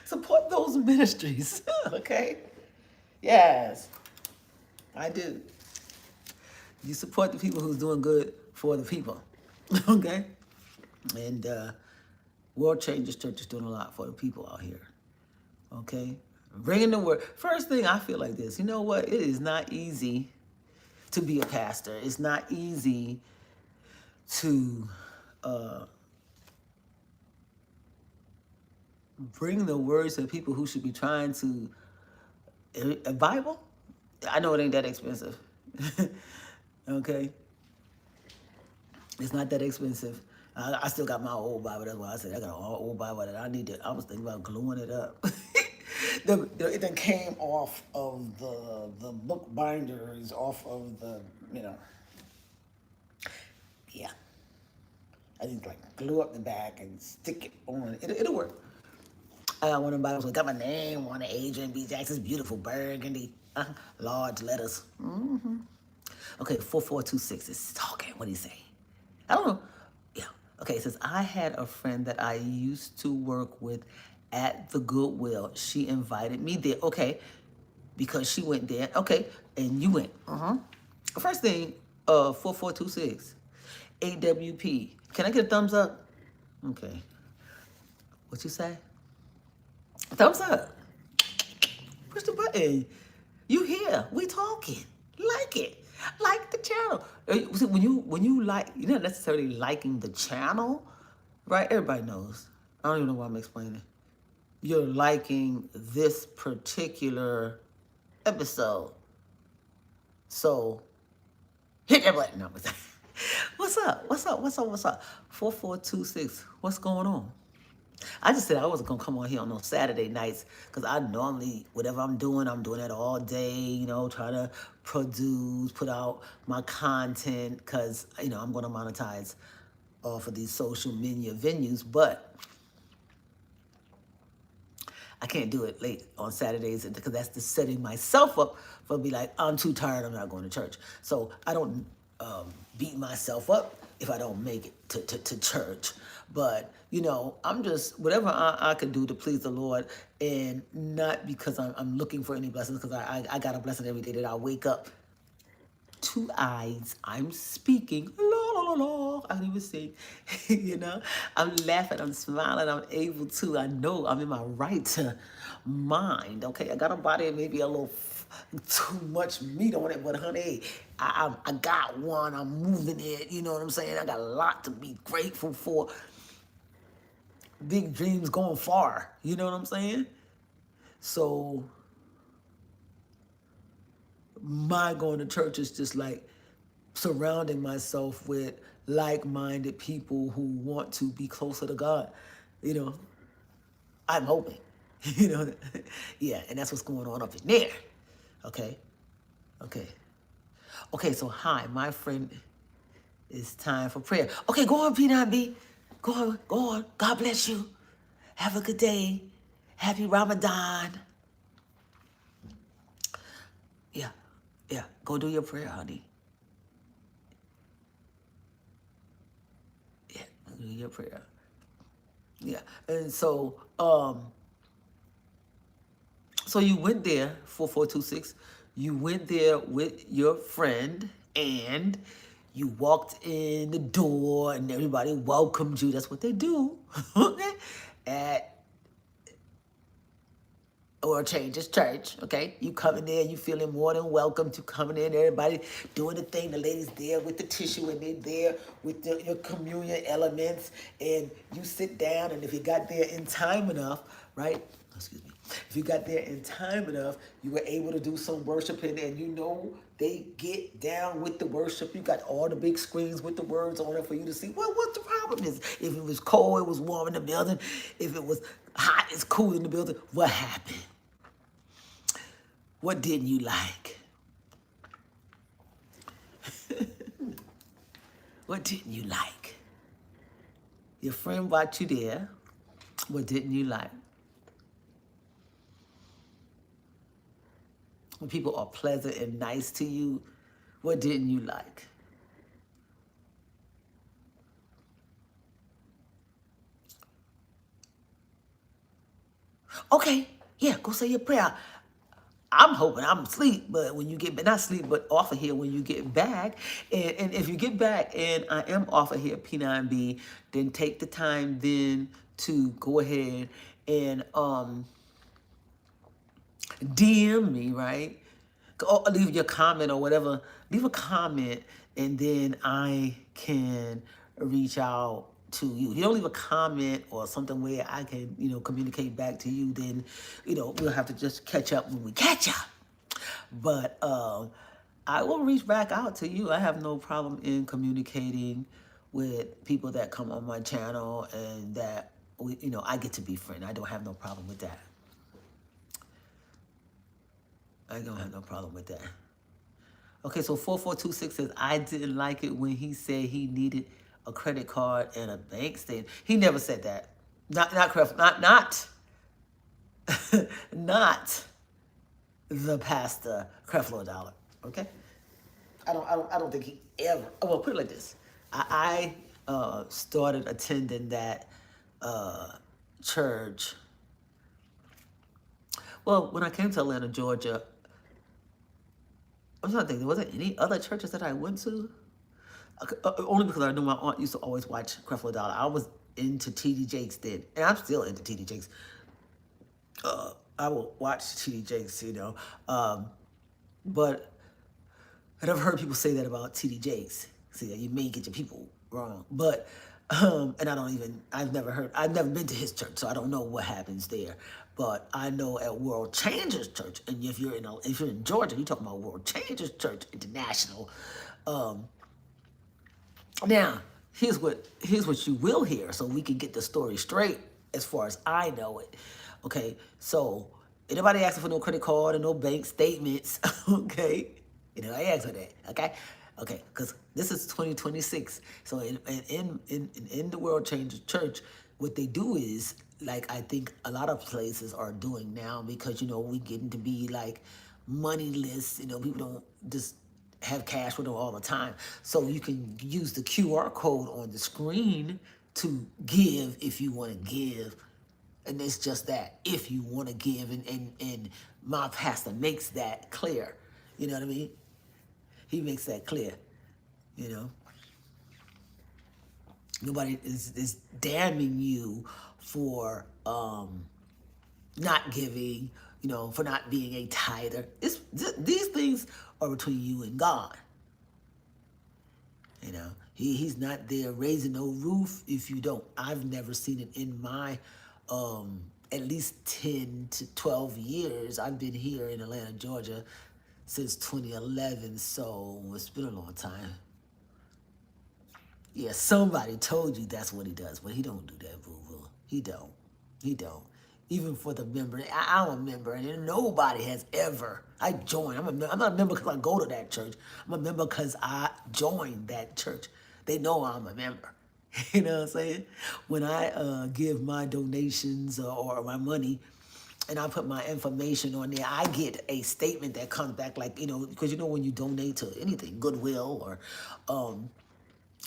Support those ministries. Okay? Yes, I do. You support the people who's doing good for the people. Okay? And World Changers Church is doing a lot for the people out here. Okay? Bringing the word. First thing, I feel like this. You know what? It is not easy to be a pastor. It's not easy to bring the words to people who should be trying to. A Bible? I know it ain't that expensive. Okay? It's not that expensive. I still got my old Bible. That's why I said I got an old Bible that I need to. I was thinking about gluing it up. It then came off of the book binders, off of the, yeah. I just like glue up the back and stick it on. It'll work. I got one of the Bibles. Got my name on it. Adrian B. Jackson's beautiful burgundy, large letters. Okay, 4426 is talking. What do you say? I don't know. Yeah. Okay, it says, I had a friend that I used to work with at the Goodwill. She invited me there. Okay, because she went there. Okay, and you went. First thing, 4426, AWP. Can I get a thumbs up? Okay. What you say? Thumbs up. Push the button. You here? We talking. Like it. Like the channel. See, when you like, you're not necessarily liking the channel, right? Everybody knows. I don't even know what I'm explaining. You're liking this particular episode. So hit that button. No, what's up? What's up? What's up? What's up? 4426. What's going on? I just said I wasn't going to come on here on no Saturday nights because I normally, whatever I'm doing it all day, trying to produce, put out my content because, I'm going to monetize off of these social media venues. But I can't do it late on Saturdays because that's just setting myself up for be like, I'm too tired, I'm not going to church. So I don't beat myself up if I don't make it to church. But, I'm just, whatever I could do to please the Lord, and not because I'm looking for any blessings, because I got a blessing every day that I wake up. 2 eyes, I'm speaking, la la la la, I don't even sing, I'm laughing, I'm smiling, I'm able to, I know I'm in my right mind, okay, I got a body and maybe a little too much meat on it, but honey, I got one, I'm moving it, you know what I'm saying, I got a lot to be grateful for, big dreams going far, you know what I'm saying, so my going to church is just like surrounding myself with like-minded people who want to be closer to God. I'm hoping. Yeah, and that's what's going on up in there. Okay. So hi, my friend. It's time for prayer. Okay, go on, P9B. Go on. God bless you. Have a good day. Happy Ramadan. Yeah. Go do your prayer, honey. Yeah, go do your prayer. Yeah, and so, so you went there, 4426. You went there with your friend, and you walked in the door, and everybody welcomed you. That's what they do. World Changers Church, okay? You come in there, you feeling more than welcome to coming in, everybody doing the thing. The ladies there with the tissue and they're there with your communion elements, and you sit down, and if you got there in time enough, right? Excuse me. If you got there in time enough, you were able to do some worshiping, and you know they get down with the worship. You got all the big screens with the words on it for you to see. Well, what the problem is? If it was cold, it was warm in the building. If it was hot, it's cool in the building. What happened? What didn't you like? What didn't you like? Your friend brought you there. What didn't you like? When people are pleasant and nice to you, what didn't you like? Okay, yeah, go say your prayer. I'm hoping I'm asleep, but when you get not sleep, but off of here when you get back, and if you get back and I am off of here P9B, then take the time then to go ahead and DM me, right? Or leave your comment or whatever. Leave a comment, and then I can reach out to you. If you don't leave a comment or something where I can, communicate back to you, then, we'll have to just catch up when we catch up. But I will reach back out to you. I have no problem in communicating with people that come on my channel and that I get to be friends. I don't have no problem with that. I don't have no problem with that. Okay, so 4426 says, I didn't like it when he said he needed a credit card and a bank statement. He never said that. Not the pastor Creflo Dollar. Okay? I don't think he ever, well, put it like this. I started attending that church. Well, when I came to Atlanta, Georgia, I'm trying to think, there wasn't any other churches that I went to. Only because I knew my aunt used to always watch Creflo Dollar. I was into T.D. Jakes then, and I'm still into T.D. Jakes. I will watch T.D. Jakes, but and I've heard people say that about T.D. Jakes. See, you may get your people wrong, but and I've never been to his church, so I don't know what happens there. But I know at World Changers Church, and if you're in Georgia, you're talking about World Changers Church International. Now, here's what you will hear, so we can get the story straight as far as I know it. Okay, so anybody asking for no credit card and no bank statements, okay? I ask for that, okay? Okay, because this is 2026. So in the World Changers Church, what they do is, like I think a lot of places are doing now, because we getting to be like moneyless. People don't just have cash with them all the time. So you can use the QR code on the screen to give if you want to give. And it's just that, if you want to give, and my pastor makes that clear. You know what I mean? He makes that clear, Nobody is damning you for not giving, for not being a tither. These things are between you and God. He's not there raising no roof if you don't. I've never seen it in my at least 10 to 12 years. I've been here in Atlanta, Georgia since 2011, so it's been a long time. Yeah, somebody told you that's what he does, but he don't do that, boo-boo. He don't. Even for the member, I'm a member, and nobody has ever. I joined. I'm not a member because I go to that church. I'm a member because I joined that church. They know I'm a member. You know what I'm saying? When I give my donations or my money, and I put my information on there, I get a statement that comes back, like, because when you donate to anything, Goodwill or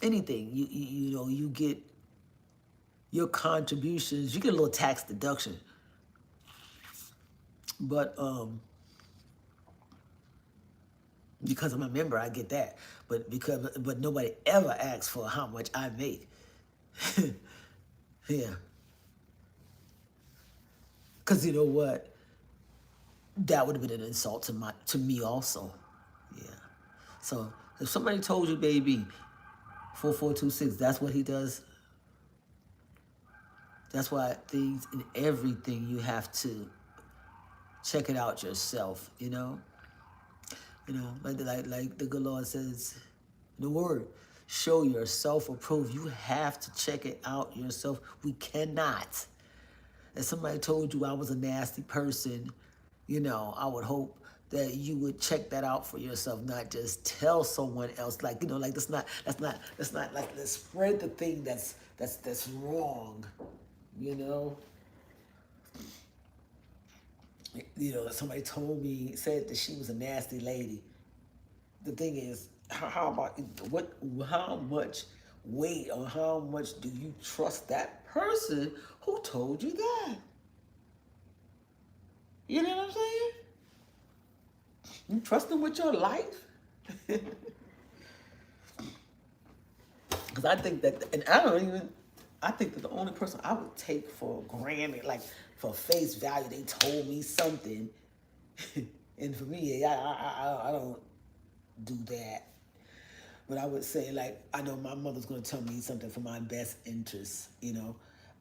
anything, you get your contributions, you get a little tax deduction. But because I'm a member, I get that. But nobody ever asks for how much I make. Yeah. Because you know what? that would have been an insult to me also. Yeah. So if somebody told you, baby, 4426, that's what he does. That's why things in everything you have to check it out yourself, you know? Like the good Lord says in the word, show yourself approved. You have to check it out yourself. We cannot. If somebody told you I was a nasty person, I would hope that you would check that out for yourself, not just tell someone else. Like, like that's not like let's spread the thing that's wrong, you know. Somebody told me, said that she was a nasty lady. The thing is, how about how much weight or how much do you trust that person who told you that? You know what I'm saying? You trust them with your life? Because I think that, and I think that the only person I would take for granted, like for face value, they told me something. And for me, I don't do that. But I would say, like, I know my mother's going to tell me something for my best interest,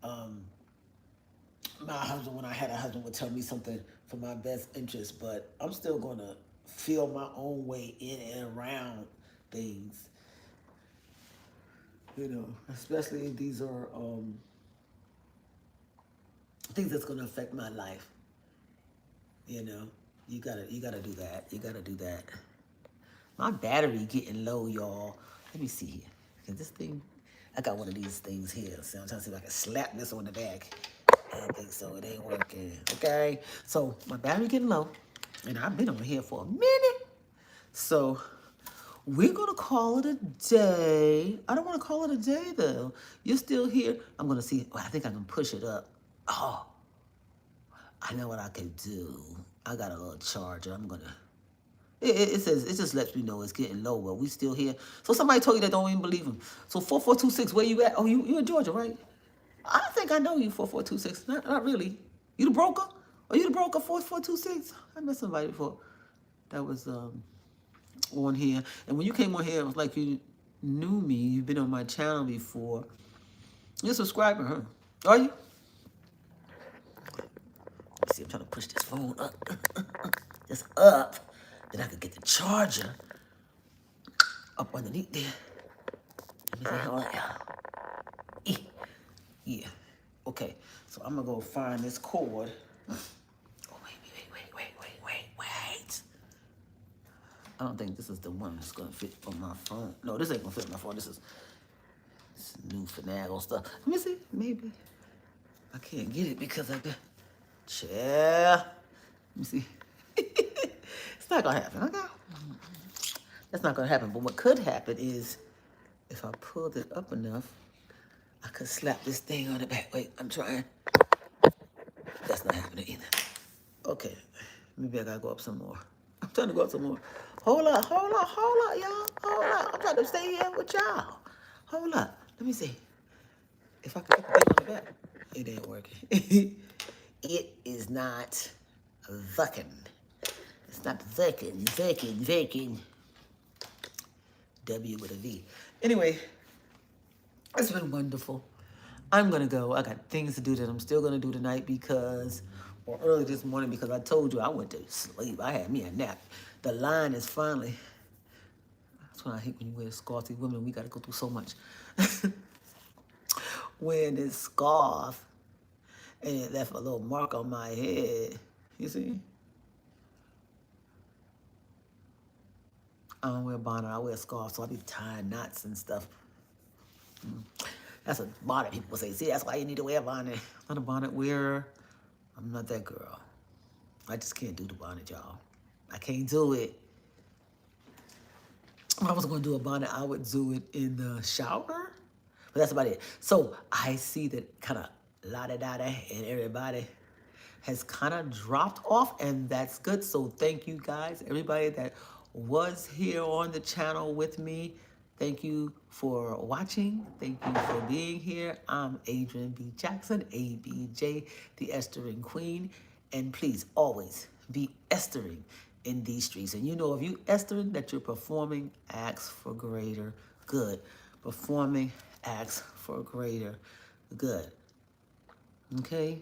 My husband, when I had a husband, would tell me something for my best interest, but I'm still going to feel my own way in and around things, especially if these are things that's going to affect my life. You gotta do that. You gotta do that. My battery getting low, y'all. Let me see here. Cause this thing, I got one of these things here. So I'm trying to see if I can slap this on the back. I don't think so. It ain't working. Okay. So my battery getting low, and I've been on here for a minute. So we're gonna call it a day. I don't want to call it a day though. You're still here. I'm gonna see. I think I can push it up. Oh, I know what I can do. I got a little charger. I'm gonna. It says, it just lets me know it's getting low, but we still here. So somebody told you that, don't even believe him. So 4426, where you at? Oh, you in Georgia, right? I think I know you, 4426. Not really. You the broker? Are you the broker, 4426? I met somebody before that was on here. And when you came on here, it was like you knew me. You've been on my channel before. You're a subscriber, huh? Are you? Let's see, I'm trying to push this phone up. Just up. Then I could get the charger up underneath there. Let me see how yeah. Okay. So I'm gonna go find this cord. Oh, wait. I don't think this is the one that's gonna fit on my phone. No, this ain't gonna fit on my phone. This is new finagle stuff. Let me see. Maybe I can't get it because I got chair. Let me see. It's not gonna happen. Okay. That's not gonna happen. But what could happen is if I pulled it up enough, I could slap this thing on the back. Wait, I'm trying. That's not happening either. Okay. Maybe I gotta go up some more. I'm trying to go up some more. Hold up, y'all. Hold up. I'm trying to stay here with y'all. Hold up. Let me see. If I can get the thing on the back. It ain't working. It is not working. It's not working. W with a V. Anyway, it's been wonderful. I'm gonna go. I got things to do that I'm still gonna do tonight or early this morning because I told you I went to sleep. I had me a nap. The line is finally. That's when I hate when you wear scarves. These women, we gotta go through so much. Wearing this scarf and it left a little mark on my head. You see? I don't wear a bonnet. I wear a scarf, so I be tying knots and stuff. That's what bonnet people say. See, that's why you need to wear a bonnet. I'm not a bonnet wearer. I'm not that girl. I just can't do the bonnet, y'all. I can't do it. If I was going to do a bonnet, I would do it in the shower. But that's about it. So I see that kind of la-da-da-da and everybody has kind of dropped off, and that's good. So thank you guys, everybody that was here on the channel with me. Thank you for watching. Thank you for being here. I'm Adrian B. Jackson, ABJ, the Esthering Queen. And please always Be estering in these streets. And you know, if you estering, that you're performing acts for greater good. Performing acts for greater good. Okay?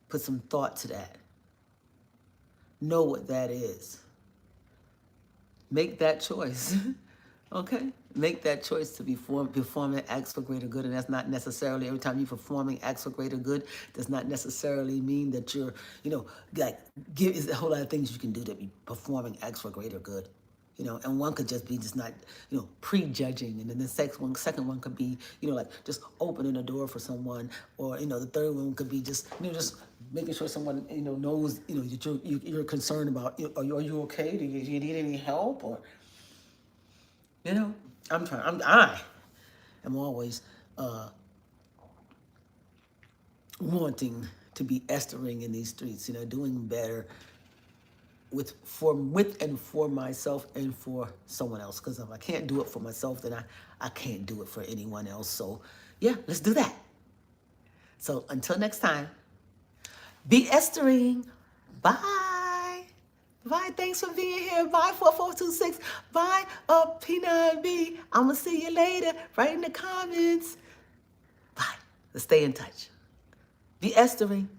Put some thought to that. Know what that is. Make that choice. Okay? Make that choice to be performing acts for greater good. And that's not necessarily every time you're performing acts for greater good, does not necessarily mean that you're, like, is a whole lot of things you can do to be performing acts for greater good. And one could just be just not, prejudging. And then the second one could be, like just opening a door for someone. Or, the third one could be just, just making sure someone, knows, that you're concerned about, are you okay? Do you need any help? Or, I am always wanting to be estering in these streets, doing better with and for myself and for someone else. Because if I can't do it for myself, then I can't do it for anyone else. So yeah, let's do that. So until next time, be estering. Bye. Bye. Thanks for being here. Bye, 4426. Bye, P9B. I'm going to see you later. Write in the comments. Bye. Let's stay in touch. Be estering.